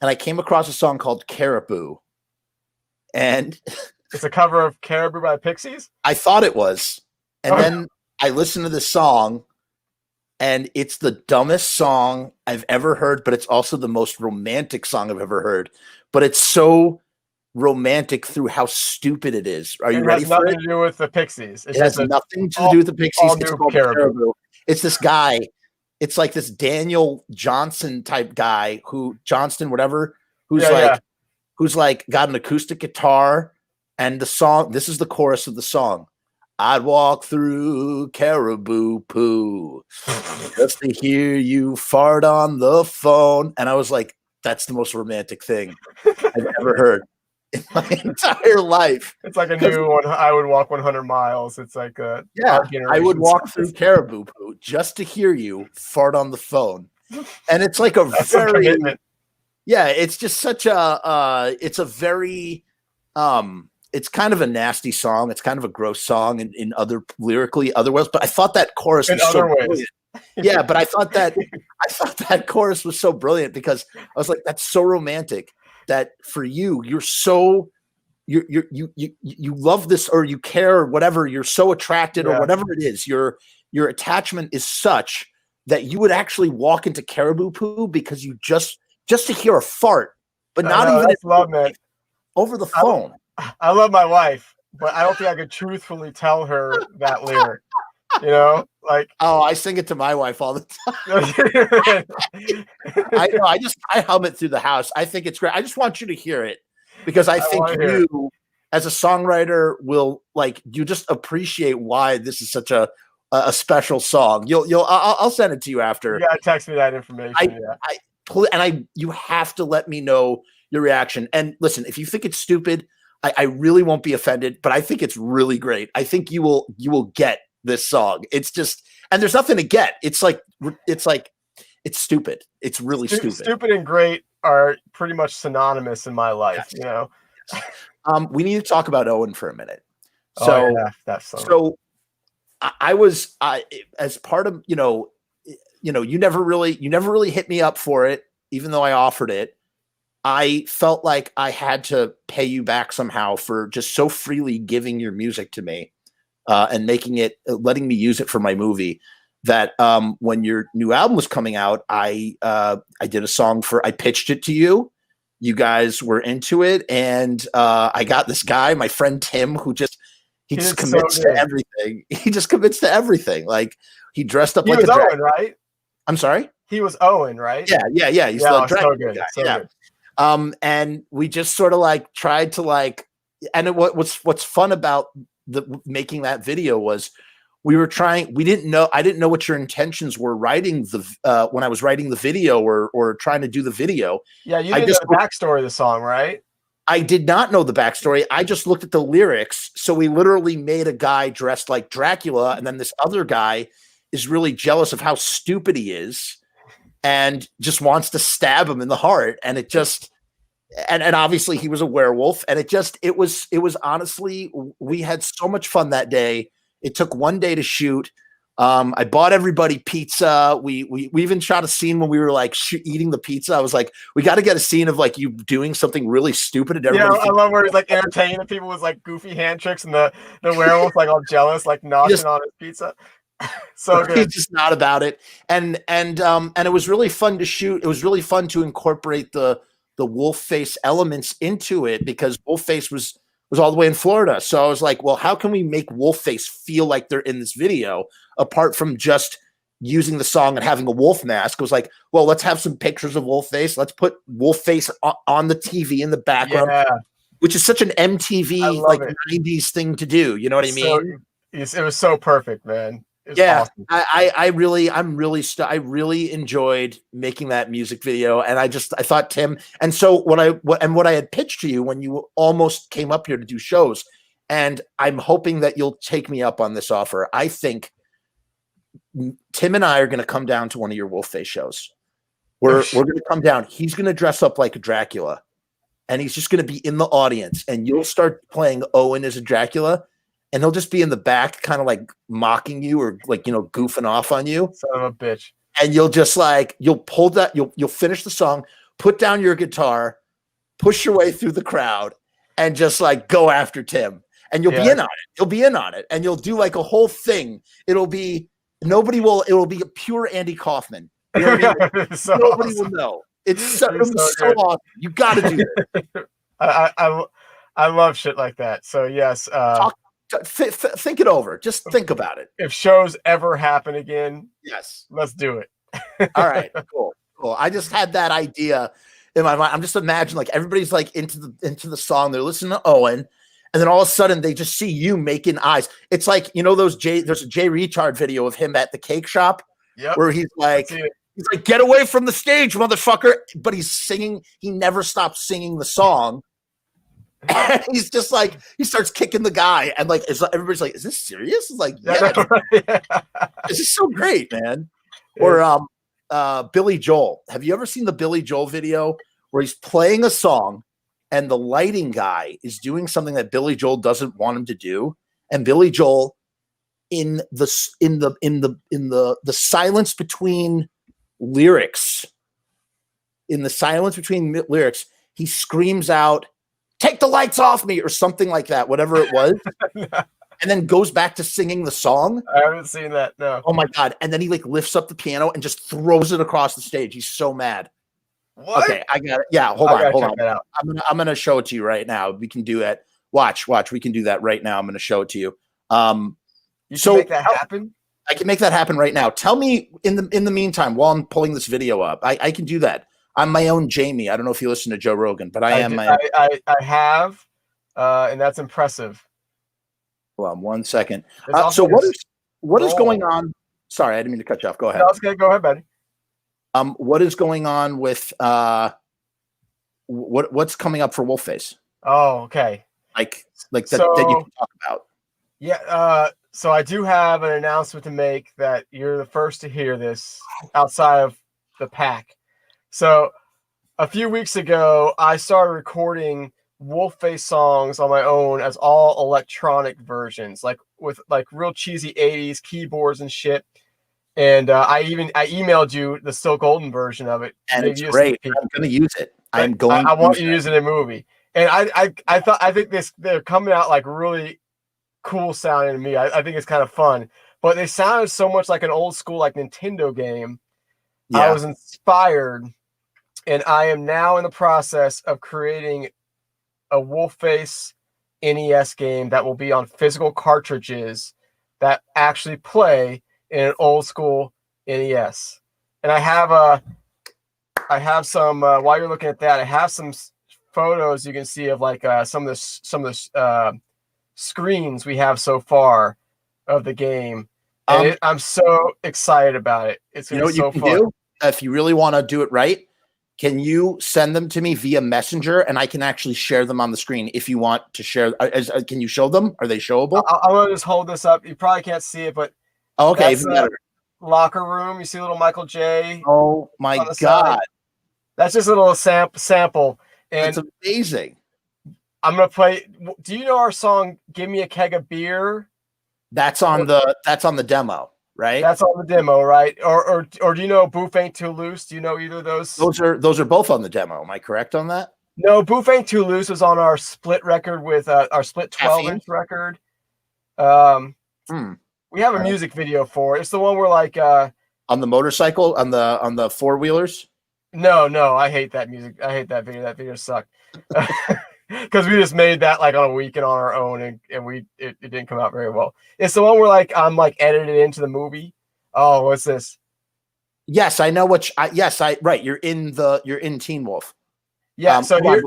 and I came across a song called Caribou. And it's a cover of Caribou by Pixies? I thought it was. And then I listened to the song, and it's the dumbest song I've ever heard, but it's also the most romantic song I've ever heard. But it's so romantic through how stupid it is. Are you ready for it? It has nothing to do with the Pixies. It has nothing to do with the Pixies. It's called Caribou. It's this guy. It's like this Daniel Johnson type guy Johnston, whatever, who's got an acoustic guitar, and the song, this is the chorus of the song. I'd walk through Caribou Poo just to hear you fart on the phone. And I was like, that's the most romantic thing I've ever heard in my entire life. It's like a new one. I would walk 100 miles. It's like a I would walk through Caribou Poo just to hear you fart on the phone. And it's like that's a commitment. Yeah, it's just such it's a very, it's kind of a nasty song. It's kind of a gross song in lyrically other ways, but I thought that chorus was so brilliant. Yeah, but I thought that chorus was so brilliant because I was like, that's so romantic that for you, you love this, or you care, or whatever, you're so attracted or whatever it is, your attachment is such that you would actually walk into Caribou Poo because you just to hear a fart, but not even love, man. Over the phone. I love my wife, but I don't think I could truthfully tell her that lyric. I sing it to my wife all the time. I know. I hum it through the house. I think it's great. I just want you to hear it because I think you, as a songwriter, will you just appreciate why this is such a special song. I'll send it to you after. You gotta text me that information. You have to let me know your reaction. And listen, if you think it's stupid, I really won't be offended, but I think it's really great. I think you will get this song. It's just, and there's nothing to get. It's stupid. It's really stupid. Stupid and great are pretty much synonymous in my life. Yes. We need to talk about Owen for a minute. So I was as part of, you never really hit me up for it, even though I offered it. I felt like I had to pay you back somehow for just so freely giving your music to me and letting me use it for my movie. That when your new album was coming out, I did a song I pitched it to you. You guys were into it, and I got this guy, my friend Tim, who just commits to everything. He just commits to everything. Like he dressed up like a Owen, right? I'm sorry? He was Owen, right? Yeah. He's the so good. guy. So good. And we just sort of like tried to like, and what's fun about making that video was I didn't know what your intentions were writing when I was writing the video or trying to do the video. Yeah, you didn't know the backstory of the song, right? I did not know the backstory. I just looked at the lyrics. So we literally made a guy dressed like Dracula, and then this other guy is really jealous of how stupid he is and just wants to stab him in the heart. And it just, and obviously he was a werewolf, and it was honestly, we had so much fun that day. It took one day to shoot. I bought everybody pizza. We even shot a scene when we were like eating the pizza. I was like, we got to get a scene of like you doing something really stupid. And yeah, I love where he's like entertaining the people with like goofy hand tricks, and the werewolf like all jealous, like noshing on his pizza. So good. He's just not about it. And it was really fun to shoot. It was really fun to incorporate the wolf face elements into it, because wolf face was all the way in Florida. So I was like, well, how can we make wolf face feel like they're in this video apart from just using the song and having a wolf mask? It was like, well, let's have some pictures of wolf face. Let's put wolf face on the TV in the background, which is such an MTV like 90s thing to do. You know what I mean? It was so perfect, man. Awesome. I really enjoyed making that music video, and I thought Tim, and so what I had pitched to you when you almost came up here to do shows, and I'm hoping that you'll take me up on this offer. I think Tim and I are going to come down to one of your wolf face shows. We're going to come down. He's going to dress up like a Dracula, and he's just going to be in the audience, and you'll start playing Owen as a Dracula. And he'll just be in the back, kind of like mocking you or like, you know, goofing off on you. Son of a bitch. And you'll just like, you'll finish the song, put down your guitar, push your way through the crowd, and just like go after Tim. And you'll be in on it. You'll be in on it. And you'll do like a whole thing. It will be a pure Andy Kaufman. You know what I mean? Nobody will know. It's so awesome. You got to do it. I love shit like that. So yes. Think it over. Just think about it. If shows ever happen again, yes, let's do it. All right, cool. I just had that idea in my mind. I'm just imagining like everybody's like into the song. They're listening to Owen, and then all of a sudden they just see you making eyes. It's like, you know, there's a Jay Retard video of him at the cake shop, where he's like, get away from the stage, motherfucker. But he's singing. He never stops singing the song. And he's just like, he starts kicking the guy, and like everybody's like, is this serious? It's like, this is so great, man. Or Billy Joel. Have you ever seen the Billy Joel video where he's playing a song and the lighting guy is doing something that Billy Joel doesn't want him to do, and Billy Joel in the silence between lyrics, he screams out, "Take the lights off me," or something like that, whatever it was. And then goes back to singing the song. I haven't seen that. No. Oh my God. And then he like lifts up the piano and just throws it across the stage. He's so mad. What? Okay, I got it. Yeah, hold on. I'm gonna show it to you right now. We can do that. Watch. We can do that right now. I'm gonna show it to you. You can make that happen? I can make that happen right now. Tell me in the meantime, while I'm pulling this video up, I can do that. I'm my own Jamie. I don't know if you listen to Joe Rogan, but I have, and that's impressive. Hold on 1 second. So what is going on? Sorry, I didn't mean to cut you off. Go ahead. No, it's okay. Go ahead, buddy. What is going on with what's coming up for Wolfface? Oh, okay. Like that you can talk about. Yeah. So I do have an announcement to make that you're the first to hear this outside of the pack. So a few weeks ago, I started recording Wolfface songs on my own as all electronic versions, like with like real cheesy 80s keyboards and shit. And I emailed you the Still Golden version of it. And it's great. I'm going to use it. I want you to use it in a movie. And I think they're coming out like really cool sounding to me. I think it's kind of fun, but they sounded so much like an old school like Nintendo game. Yeah. I was inspired, and I am now in the process of creating a Wolfface NES game that will be on physical cartridges that actually play in an old school NES. And I have I have some. While you're looking at that, I have some photos you can see of like some of the screens we have so far of the game, and I'm so excited about it. It's gonna be so fun. Do? If you really want to do it right, can you send them to me via Messenger, and I can actually share them on the screen if you want to share? Can you show them? Are they showable? I'm gonna just hold this up. You probably can't see it, but okay, even better. Locker room. You see little Michael J. Oh my God, side. That's just a little sample, and it's amazing. I'm gonna play. Do you know our song "Give Me a Keg of Beer"? That's on the demo. Right. That's on the demo, right? Or do you know Boof Ain't Too Loose? Do you know either of those? Those are both on the demo. Am I correct on that? No, Boof Ain't Too Loose was on our split record with our split 12-inch record. We have a music video for it. It's the one where like on the motorcycle on the four-wheelers. No, I hate that music. I hate that video. That video sucked. Because we just made that like on a weekend on our own, and it didn't come out very well. It's the one where like I'm like edited into the movie. Oh, what's this? Yes, I know right. You're in Teen Wolf. Yeah. Sorry.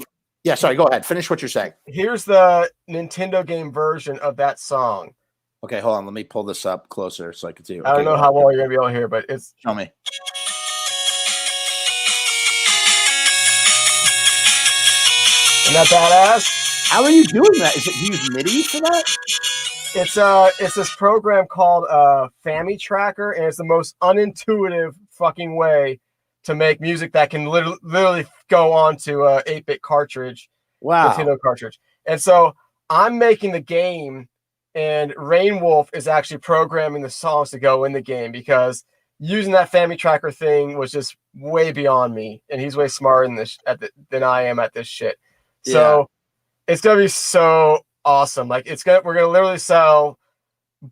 Go ahead. Finish what you're saying. Here's the Nintendo game version of that song. Okay, hold on. Let me pull this up closer so I can see. Okay, I don't know how well you're gonna be able to hear, but it's. Show me. Isn't that badass? How are you doing that? Is it you use MIDI for that? It's this program called Family Tracker, and it's the most unintuitive fucking way to make music that can literally go onto a 8-bit cartridge. Wow. Nintendo cartridge. And so I'm making the game, and Rain Wolf is actually programming the songs to go in the game, because using that Family Tracker thing was just way beyond me, and he's way smarter than I am at this shit. So it's gonna be so awesome. Like we're gonna literally sell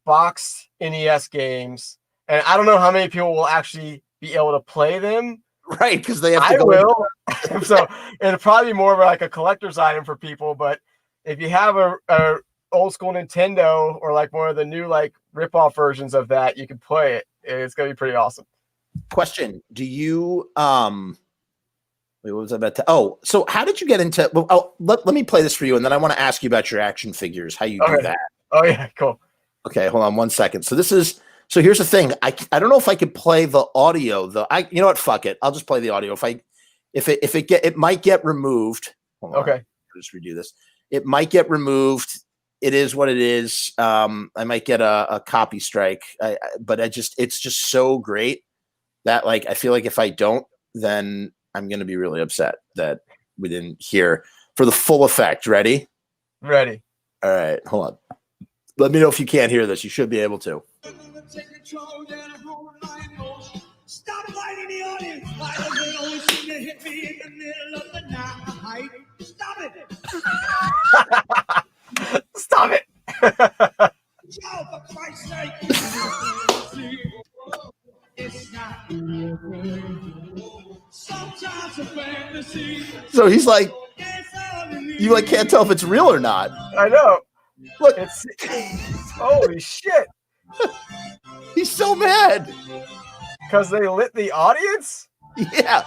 boxed NES games, and I don't know how many people will actually be able to play them. Right, because they have to go. Will. So it'll probably be more of like a collector's item for people. But if you have a old school Nintendo or like one of the new like rip-off versions of that, you can play it. It's gonna be pretty awesome. Question: do you Wait, what was I about to? Oh, so how did you get into? Well, let me play this for you, and then I want to ask you about your action figures. How you do that? Oh yeah, cool. Okay, hold on 1 second. So here's the thing. I don't know if I could play the audio though. You know what? Fuck it. I'll just play the audio. It might get removed. Hold on. Okay. I'll just redo this. It might get removed. It is what it is. I might get a copy strike. But it's just so great that like I feel like if I don't, then I'm going to be really upset that we didn't hear for the full effect. Ready? Ready. All right. Hold on. Let me know if you can't hear this. You should be able to. Stop lighting the audience. They always seem to hit me in the middle of the night. Stop it. Stop it. Joe, for Christ's sake. It's not. So he's like, you like can't tell if it's real or not. I know. Look, holy shit. He's so mad because they lit the audience. Yeah.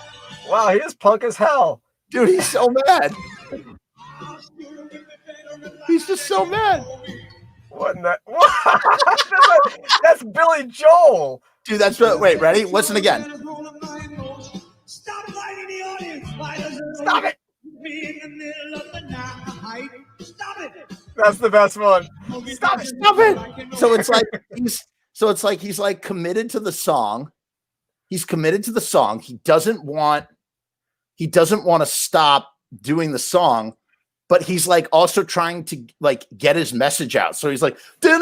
Wow, he is punk as hell, dude. He's so mad. He's just so mad. What in that? That's Billy Joel. Dude, that's what. Wait, ready? Listen again. Stop lighting the audience. Stop it. Be in the middle of the night. Stop it. That's the best one. Stop it. Stop it. So it's like he's like committed to the song. He's committed to the song. He doesn't want to stop doing the song, but he's like also trying to like get his message out. So he's like, stop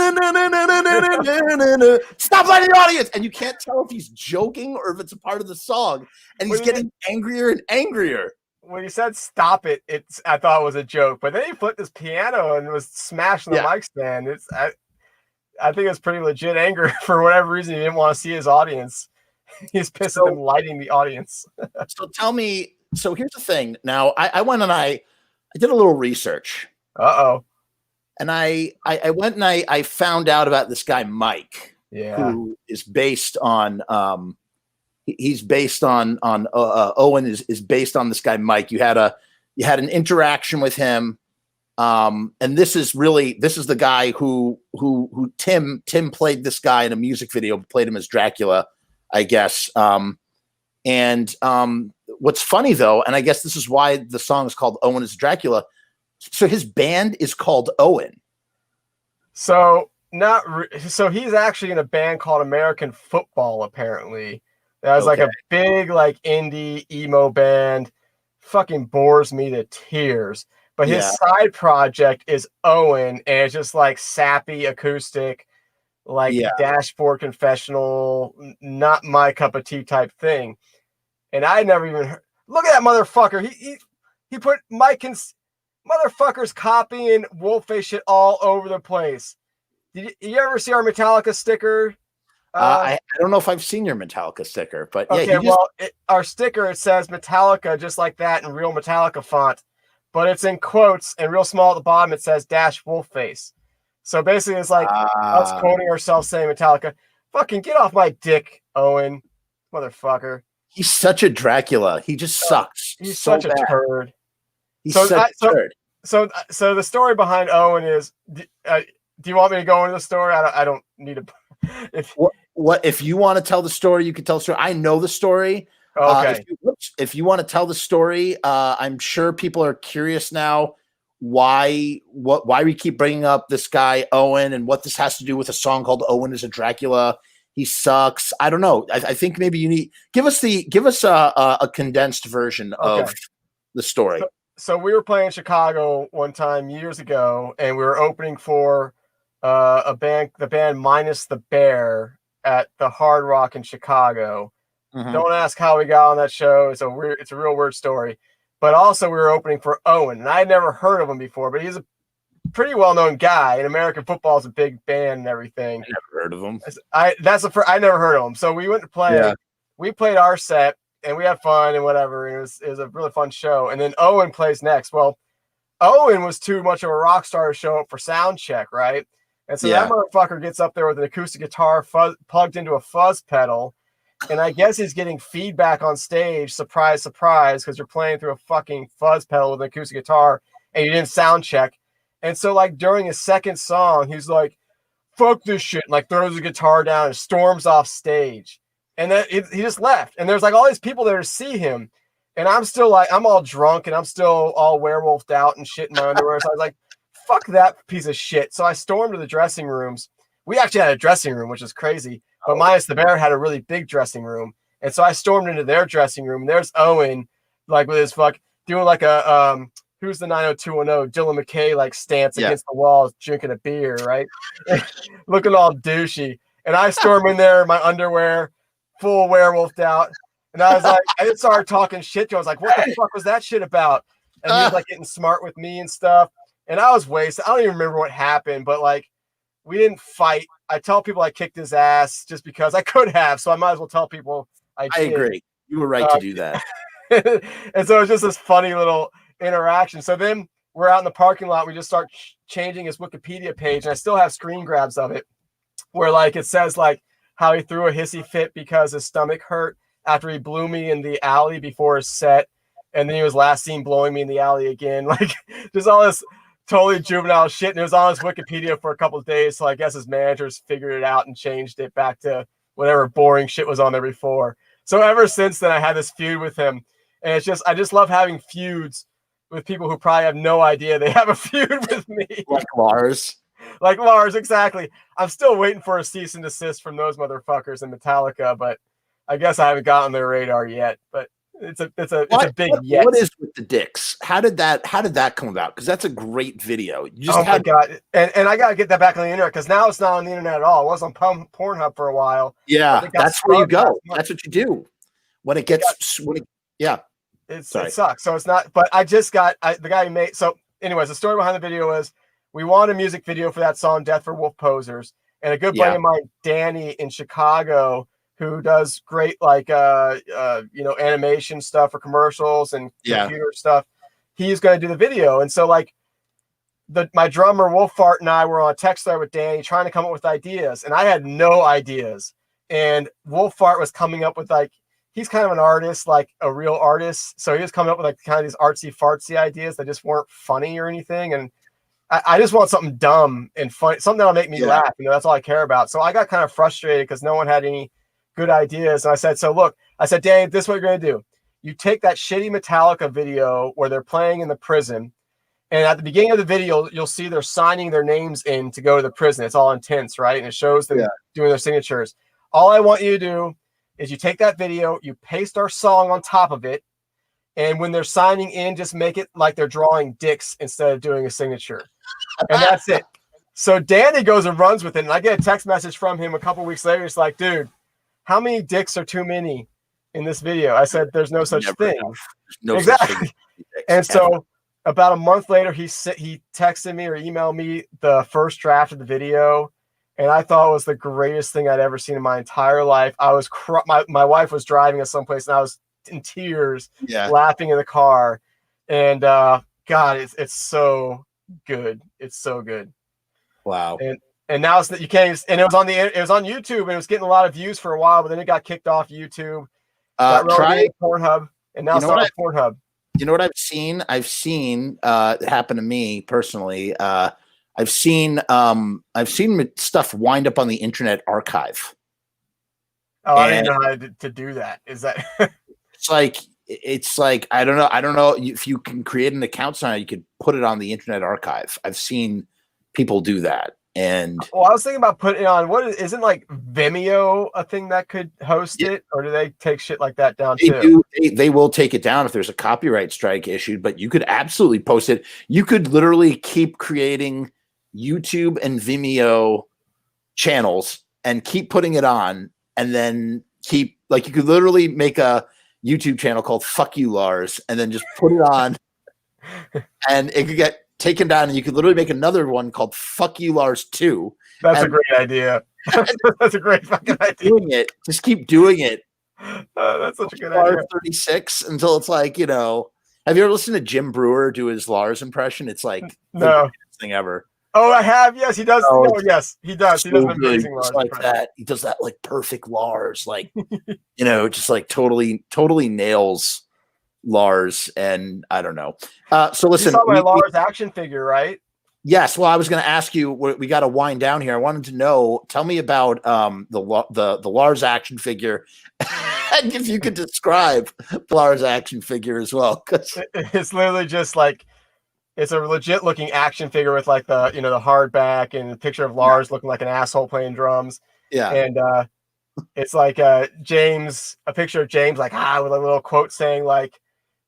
lighting the audience. And you can't tell if he's joking or if it's a part of the song. And he's getting angrier and angrier. When he said stop it, I thought it was a joke. But then he flipped his piano and was smashing the mic stand. I think it's pretty legit anger for whatever reason. He didn't want to see his audience. He's pissed at him lighting the audience. So tell me, so here's the thing. Now I went and I did a little research. Uh-oh. And I went and I found out about this guy, Mike, yeah, who is based on He's based on Owen is based on this guy Mike. You had an interaction with him, and this is the guy who Tim played this guy in a music video, played him as Dracula, I guess. And what's funny though, and I guess this is why the song is called Owen is Dracula. So his band is called Owen. So so he's actually in a band called American Football, apparently. That was like a big, like, indie emo band. Fucking bores me to tears. But his side project is Owen, and it's just like sappy acoustic, like dashboard confessional, not my cup of tea type thing. And I never even heard. Look at that motherfucker. He put Mike and motherfuckers copying Wolfface shit all over the place. Did you ever see our Metallica sticker? I don't know if I've seen your Metallica sticker, but okay, our sticker, it says Metallica just like that in real Metallica font, but it's in quotes and real small at the bottom. It says -Wolfface. So basically, it's like us quoting ourselves saying Metallica. Fucking get off my dick, Owen, motherfucker. He's such a Dracula. He just sucks. He's so such a turd. He's such a turd. So the story behind Owen is. Do you want me to go into the story? I don't need to. If you want to tell the story, you can tell the story. I know the story. Okay. If you want to tell the story, I'm sure people are curious now why we keep bringing up this guy Owen and what this has to do with a song called Owen is a Dracula. He sucks. I don't know. I think maybe you need give us a condensed version of the story. So we were playing Chicago one time years ago, and we were opening for the band Minus the Bear at the Hard Rock in Chicago. Mm-hmm. Don't ask how we got on that show. It's a real weird story. But also we were opening for Owen, and I had never heard of him before, but he's a pretty well-known guy. And American Football is a big band and everything. I never heard of him. I never heard of him. So we went to play. Yeah. We played our set, and we had fun and whatever. And it was a really fun show. And then Owen plays next. Well, Owen was too much of a rock star to show up for sound check, right? And so that motherfucker gets up there with an acoustic guitar plugged into a fuzz pedal. And I guess he's getting feedback on stage. Surprise, surprise, because you're playing through a fucking fuzz pedal with an acoustic guitar and you didn't sound check. And so, like, during his second song, he's like, fuck this shit, and, like, throws the guitar down and storms off stage. And then he just left. And there's, like, all these people there to see him. And I'm still, like, I'm all drunk and I'm still all werewolfed out and shit in my underwear. So I was like, fuck that piece of shit. So I stormed to the dressing rooms. We actually had a dressing room, which is crazy. But Minus the Bear had a really big dressing room. And so I stormed into their dressing room. And there's Owen, like, with his doing like a who's the 90210 Dylan McKay, like, stance against the wall, drinking a beer, right? Looking all douchey. And I storm in there in my underwear, full werewolfed out. And I was like, I just started talking shit to him. I was like, what the fuck was that shit about? And he was like getting smart with me and stuff. And I was wasted. I don't even remember what happened, but, like, we didn't fight. I tell people I kicked his ass just because I could have, so I might as well tell people I did. I agree. You were right to do that. And so it's just this funny little interaction. So then we're out in the parking lot. We just start changing his Wikipedia page, and I still have screen grabs of it where, like, it says, like, how he threw a hissy fit because his stomach hurt after he blew me in the alley before his set, and then he was last seen blowing me in the alley again. Like, just all this totally juvenile shit, and it was on his Wikipedia for a couple of days, so I guess his managers figured it out and changed it back to whatever boring shit was on there before. So ever since then, I had this feud with him, and it's just, I just love having feuds with people who probably have no idea they have a feud with me. Like Lars. Like Lars, exactly. I'm still waiting for a cease and desist from those motherfuckers in Metallica, but I guess I haven't gotten their radar yet. But it's a big yes. What is with the dicks? How did that come about? Because that's a great video. You just my god! And I gotta get that back on the internet, because now it's not on the internet at all. It was on Pornhub for a while. Yeah, that's where you go. That's what you do when it gets it sucks. So it's not. But I just got the guy who made. So, anyways, the story behind the video is we wanted a music video for that song "Death for Wolf Posers," and a good buddy of mine, Danny in Chicago, who does great, like, animation stuff for commercials and computer stuff. He's going to do the video. And so, like, my drummer Wolfart and I were on a text thread with Danny trying to come up with ideas, and I had no ideas. And Wolfart was coming up with, like, he's kind of an artist, like a real artist. So he was coming up with like kind of these artsy fartsy ideas that just weren't funny or anything. And I just want something dumb and fun, something that'll make me laugh. You know, that's all I care about. So I got kind of frustrated because no one had any good ideas. And I said, so look, I said, Dave, this is what you're going to do. You take that shitty Metallica video where they're playing in the prison. And at the beginning of the video, you'll see they're signing their names in to go to the prison. It's all intense, right? And it shows them doing their signatures. All I want you to do is you take that video, you paste our song on top of it. And when they're signing in, just make it like they're drawing dicks instead of doing a signature. And that's it. So Danny goes and runs with it. And I get a text message from him a couple weeks later. It's like, dude, how many dicks are too many in this video? I said, there's no such thing. No exactly. Such thing. And so about a month later, he texted me or emailed me the first draft of the video. And I thought it was the greatest thing I'd ever seen in my entire life. I was my wife was driving us someplace and I was in tears, laughing in the car. And God, it's so good. It's so good. Wow. And now it's that you can't. And it was on YouTube and it was getting a lot of views for a while, but then it got kicked off YouTube. Try Pornhub, and now it's on Pornhub. You know what I've seen? I've seen it happen to me personally. I've seen stuff wind up on the Internet Archive. Oh, I didn't know how to do that. Is that? It's like I don't know if you can create an account sign, you could put it on the Internet Archive. I've seen people do that. And well, I was thinking about putting it on. Isn't like Vimeo a thing that could host it, or do they take shit like that down too? They will take it down if there's a copyright strike issued, but you could absolutely post it. You could literally keep creating YouTube and Vimeo channels and keep putting it on, and then you could literally make a YouTube channel called "Fuck You Lars" and then just put it on, and it could get taken down, and you could literally make another one called "Fuck You Lars 2." That's a great idea. That's a great fucking idea. Doing it, just keep doing it. That's such a good idea. 36 until it's like, you know. Have you ever listened to Jim Brewer do his Lars impression? It's like no the best thing ever. Oh, I have. Yes, he does. Oh, yes, he does. So he does an amazing Lars like that. He does that like perfect Lars, like you know, just like totally nails Lars. And I don't know. So listen, you saw my Lars action figure, right? Yes. Well, I was going to ask you. We got to wind down here. I wanted to know. Tell me about the Lars action figure, and if you could describe Lars action figure as well, because it's literally just like. It's a legit looking action figure with like the, you know, the hard back and a picture of Lars looking like an asshole playing drums. Yeah. And it's like a picture of James like with a little quote saying like,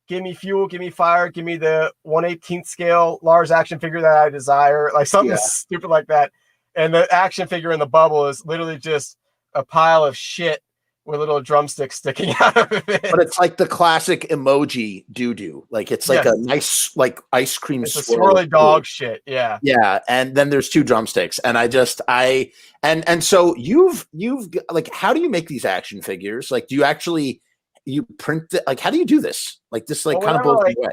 give me fuel, give me fire, give me the 1/18th scale Lars action figure that I desire. Like something stupid like that. And the action figure in the bubble is literally just a pile of shit with little drumsticks sticking out of it. But it's like the classic emoji doo-doo. Like it's like a nice like ice cream it's a swirly dog shit. Yeah. Yeah. And then there's two drumsticks. And and so you've like, how do you make these action figures? Like, do you print it? Like, how do you do this? Like this, like kind of blows me away.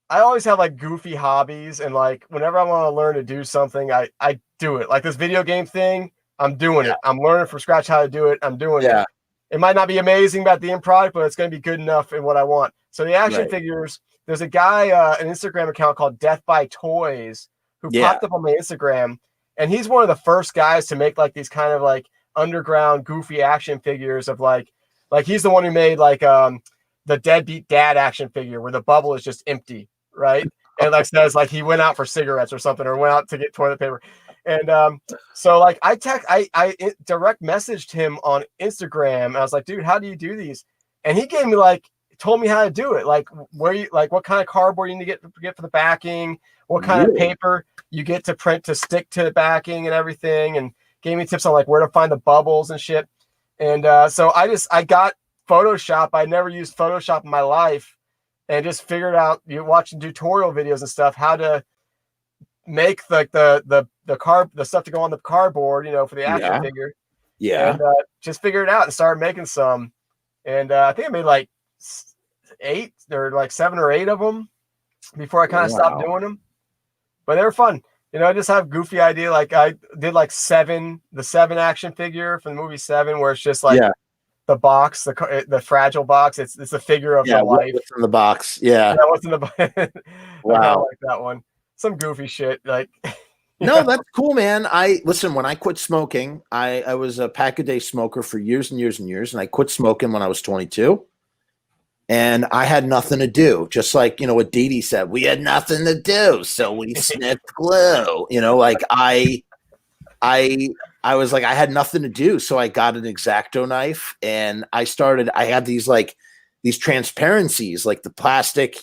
I always have like goofy hobbies, and like whenever I want to learn to do something, I do it. Like this video game thing, I'm doing it. I'm learning from scratch how to do it. I'm doing it. It might not be amazing about the end product, but it's going to be good enough in what I want. So the action figures, there's a guy, an Instagram account called Death by Toys, who popped up on my Instagram, and he's one of the first guys to make like these kind of like underground goofy action figures of like he's the one who made like the Deadbeat Dad action figure where the bubble is just empty, right? And like says like he went out for cigarettes or something, or went out to get toilet paper. And so like I direct messaged him on Instagram. I was like, dude, how do you do these? And he gave me told me how to do it. Like where you what kind of cardboard you need to get for the backing, what kind of paper you get to print to stick to the backing and everything, and gave me tips on like where to find the bubbles and shit. And so I got Photoshop. I never used Photoshop in my life, and just figured out, watching tutorial videos and stuff, how to make like the stuff to go on the cardboard, for the action figure. And just figured it out and started making some. And I think I made like 8 or like 7 or 8 of them before I kind of stopped doing them. But they were fun. I just have goofy idea. Like I did like the 7 action figure from the movie 7, where it's just like box, the fragile box. It's a figure of the life. What's in the box? Yeah. What's in the box? I kind of like that one. Some goofy shit like. No, that's cool, man. Listen, when I quit smoking, I was a pack a day smoker for years and years and years, and I quit smoking when I was 22. And I had nothing to do, just like, what Dee Dee said, we had nothing to do, so we sniffed glue. Like I was like, I had nothing to do, so I got an X-Acto knife, and I had these transparencies, like the plastic,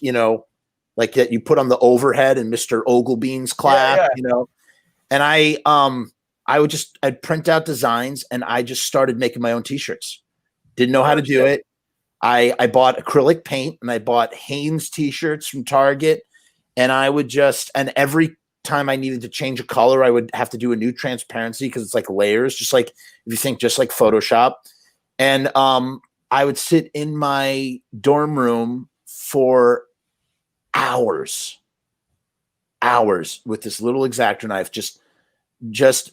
like that you put on the overhead in Mr. Ogilbean's class, and I'd print out designs, and I just started making my own T-shirts. Didn't know how to do it. I bought acrylic paint, and I bought Hanes T-shirts from Target, and and every time I needed to change a color, I would have to do a new transparency because it's like layers, just like if you think just like Photoshop. And I would sit in my dorm room for hours with this little X-Acto knife, just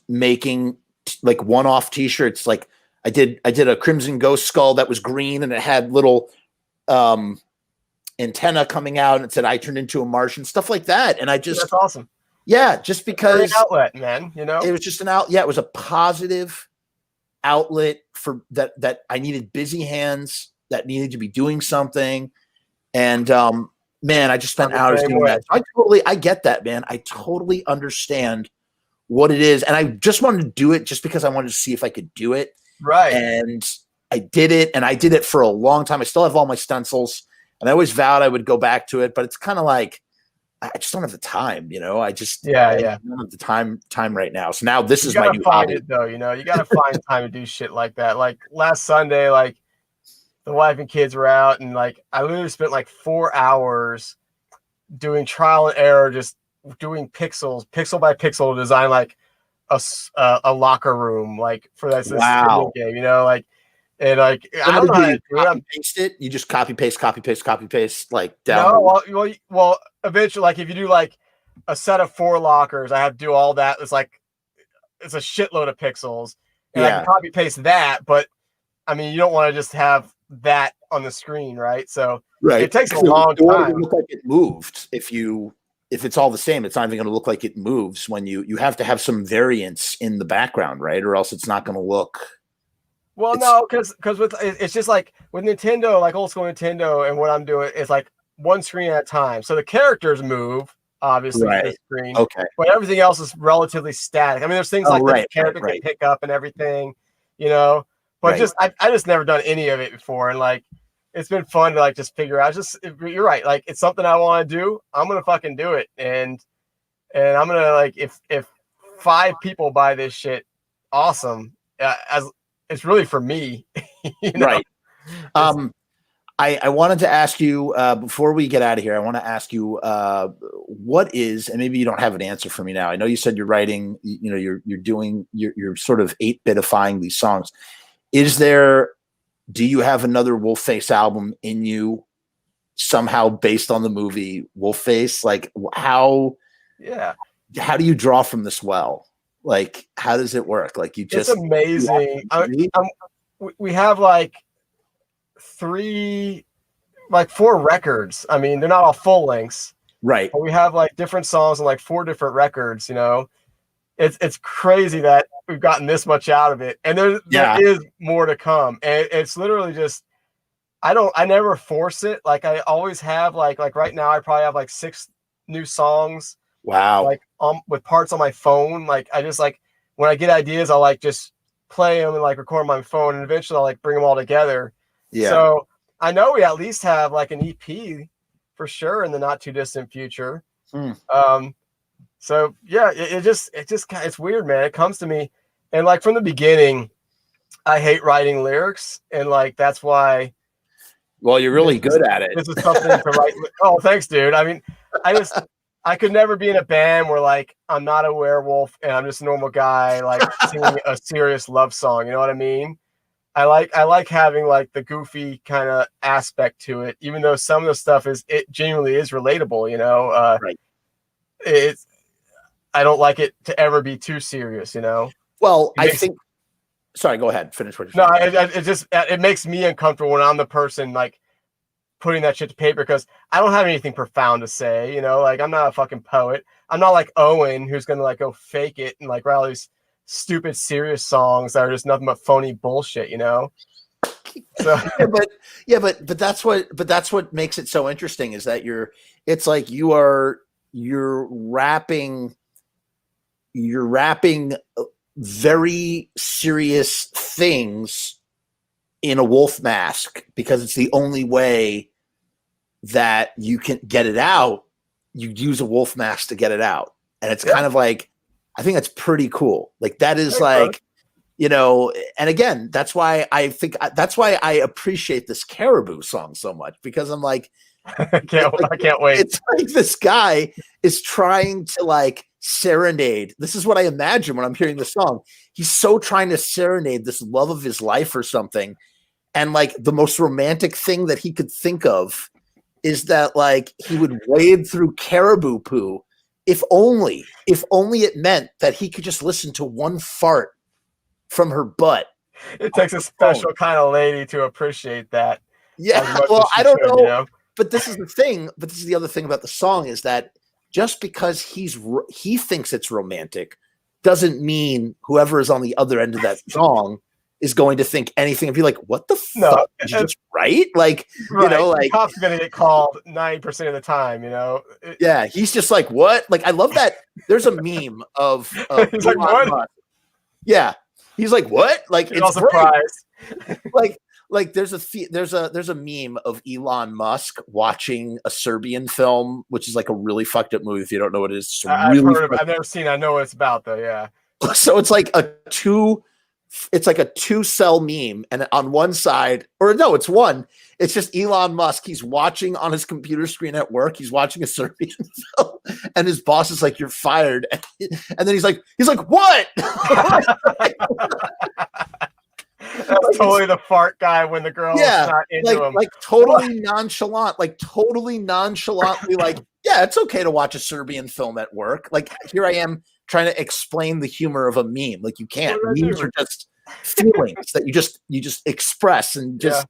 making like one-off T-shirts. Like I did a Crimson Ghost skull that was green, and it had little antenna coming out, and it said I turned into a Martian, stuff like that. And that's awesome. Yeah, just because an outlet, man, it was just an outlet. Yeah, it was a positive outlet for that I needed busy hands that needed to be doing something. And man, I just spent hours doing that. I get that, man. I totally understand what it is. And I just wanted to do it just because I wanted to see if I could do it. Right. And I did it, and I did it for a long time. I still have all my stencils, and I always vowed I would go back to it, but it's kind of like, I just don't have the time, I don't have the time right now. So now this is my new hobby. You got to find time to do shit like that. Like last Sunday, like the wife and kids were out, and like I literally spent like 4 hours doing trial and error, just doing pixel by pixel to design like a locker room, like for this video game, like. And like I don't know how to do it. Paste it. You just copy paste, like down. No, well, eventually, like if you do like a set of 4 lockers, I have to do all that. It's a shitload of pixels, and I can copy paste that. But I mean, you don't want to just have that on the screen, right? So it takes a long time. It look like it moved. If it's all the same, it's not even going to look like it moves. When you have to have some variance in the background, right? Or else it's not going to look. Well, no, because it's just like with Nintendo, like old school Nintendo, and what I'm doing is like one screen at a time. So the characters move, obviously, to the screen. Okay. But everything else is relatively static. I mean, there's things like the character can pick up and everything, But I just never done any of it before, and like it's been fun to like just figure out. You're right, like it's something I want to do. I'm gonna fucking do it, and I'm gonna like if 5 people buy this shit, awesome. It's really for me, right? I wanted to ask you before we get out of here. I want to ask you what is, and maybe you don't have an answer for me now. I know you said you're writing, you're sort of 8-bitifying these songs. Do you have another Wolfface album in you somehow based on the movie Wolfface? Like how do you draw from this well? Like, how does it work? Like, it's amazing. We have like 4 records. I mean, they're not all full lengths, right? But we have like different songs and like 4 different records. It's crazy that we've gotten this much out of it, and there is more to come. And it's literally just I never force it. Like I always have like right now I probably have like 6 new songs. Wow. Like with parts on my phone. Like I just like when I get ideas, I'll like just play them and like record on my phone, and eventually I'll like bring them all together. Yeah. So I know we at least have like an EP for sure in the not too distant future. So yeah, it's weird, man. It comes to me, and like from the beginning, I hate writing lyrics, and like that's why. Well, you're really good at it. This is something to write. Oh, thanks, dude. I mean, I could never be in a band where like I'm not a werewolf and I'm just a normal guy like singing a serious love song. You know what I mean? I like having like the goofy kind of aspect to it, even though some of the stuff it genuinely is relatable. Right. I don't like it to ever be too serious. Well, I think sorry, go ahead. Finish what you're No, saying. it just it makes me uncomfortable when I'm the person like putting that shit to paper because I don't have anything profound to say. You know, like I'm not a fucking poet. I'm not like Owen who's gonna like go fake it and like write all these stupid serious songs that are just nothing but phony bullshit. You know. So but that's what makes it so interesting is that it's like you're rapping very serious things in a wolf mask because it's the only way that you can get it out. You use a wolf mask to get it out. And it's kind of like, I think that's pretty cool. Like that is like, you know, and again, that's why I appreciate this Caribou song so much because I'm like, I can't wait. It's like this guy is trying to like serenade. This is what I imagine when I'm hearing the song. He's so trying to serenade this love of his life or something. And like the most romantic thing that he could think of is that like he would wade through caribou poo. If only it meant that he could just listen to one fart from her butt. It takes a special kind of lady to appreciate that. Yeah, well, I don't know. You know. But this is the thing. But this is the other thing about the song is that just because he thinks it's romantic doesn't mean whoever is on the other end of that song is going to think anything and be like, what the fuck? Did you just write? Like, you know, like the cop's gonna get called 90% of the time, you know? Yeah, he's just like, what? Like, I love that. There's a meme of he's like, what? Yeah. He's like, what? Like, it's surprised. like there's a meme of Elon Musk watching a Serbian film, which is like a really fucked up movie. If you don't know what it is, I've never seen it. I know what it's about though. Yeah. So it's like a two cell meme, and on one side, or no, it's one. It's just Elon Musk. He's watching on his computer screen at work. He's watching a Serbian film, and his boss is like, "You're fired." And then he's like, "What?" That's totally the fart guy when the girl is not into him. Like totally nonchalant, like totally nonchalantly, like, yeah, it's okay to watch a Serbian film at work. Like here I am trying to explain the humor of a meme. Like you can't. Memes are just feelings that you just express and just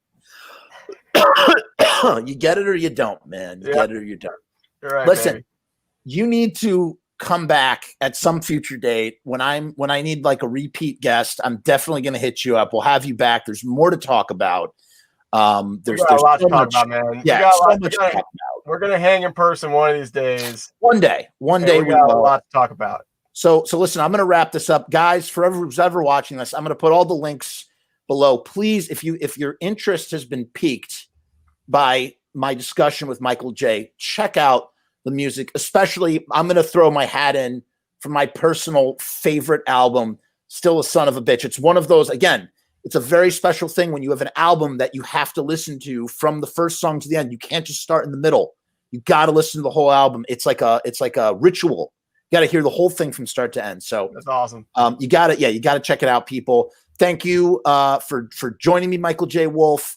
you get it or you don't, man. You get it or you don't. Right, listen, baby. You need to come back at some future date when I need like a repeat guest. I'm definitely going to hit you up. We'll have you back. There's more to talk about. There's a lot to talk about, man. Yeah, so much to talk about. We're gonna hang in person one of these days. One day we got a lot to talk about. So listen, I'm going to wrap this up, guys. For who's ever watching this, I'm going to put all the links below. Please, if your interest has been piqued by my discussion with Michael J, check out the music. Especially, I'm going to throw my hat in for my personal favorite album, Still a Son of a Bitch. It's one of those, again, it's a very special thing when you have an album that you have to listen to from the first song to the end. You can't just start in the middle. You got to listen to the whole album. It's like a ritual. You got to hear the whole thing from start to end. So that's awesome. You got to check it out, people. Thank you for joining me, Michael J. Wolf.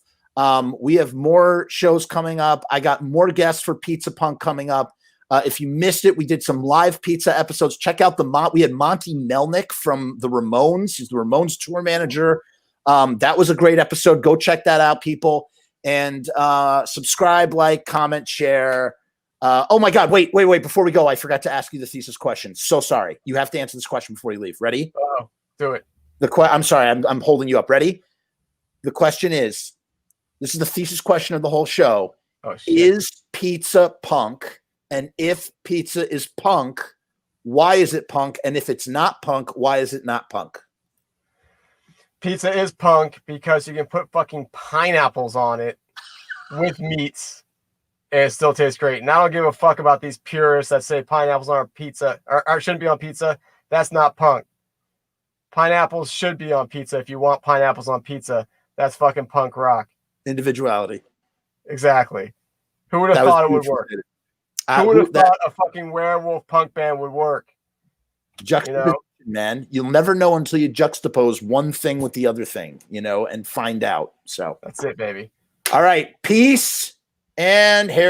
We have more shows coming up. I got more guests for Pizza Punk coming up. If you missed it, we did some live pizza episodes. Check out we had Monty Melnick from the Ramones. He's the Ramones tour manager. That was a great episode. Go check that out, people. And subscribe, like, comment, share. Oh my God! Wait! Before we go, I forgot to ask you the thesis question. So sorry. You have to answer this question before you leave. Ready? Oh, do it. I'm sorry. I'm holding you up. Ready? The question is: this is the thesis question of the whole show. Oh, shit. Is pizza punk? And if pizza is punk, why is it punk? And if it's not punk, why is it not punk? Pizza is punk because you can put fucking pineapples on it with meats and it still tastes great. And I don't give a fuck about these purists that say pineapples on pizza or shouldn't be on pizza. That's not punk. Pineapples should be on pizza if you want pineapples on pizza. That's fucking punk rock. Individuality. Exactly. Who would have thought it would work? Who would have thought a fucking werewolf punk band would work? Juxtaposition, man. You'll never know until you juxtapose one thing with the other thing, and find out. So that's it, baby. All right. Peace and hair.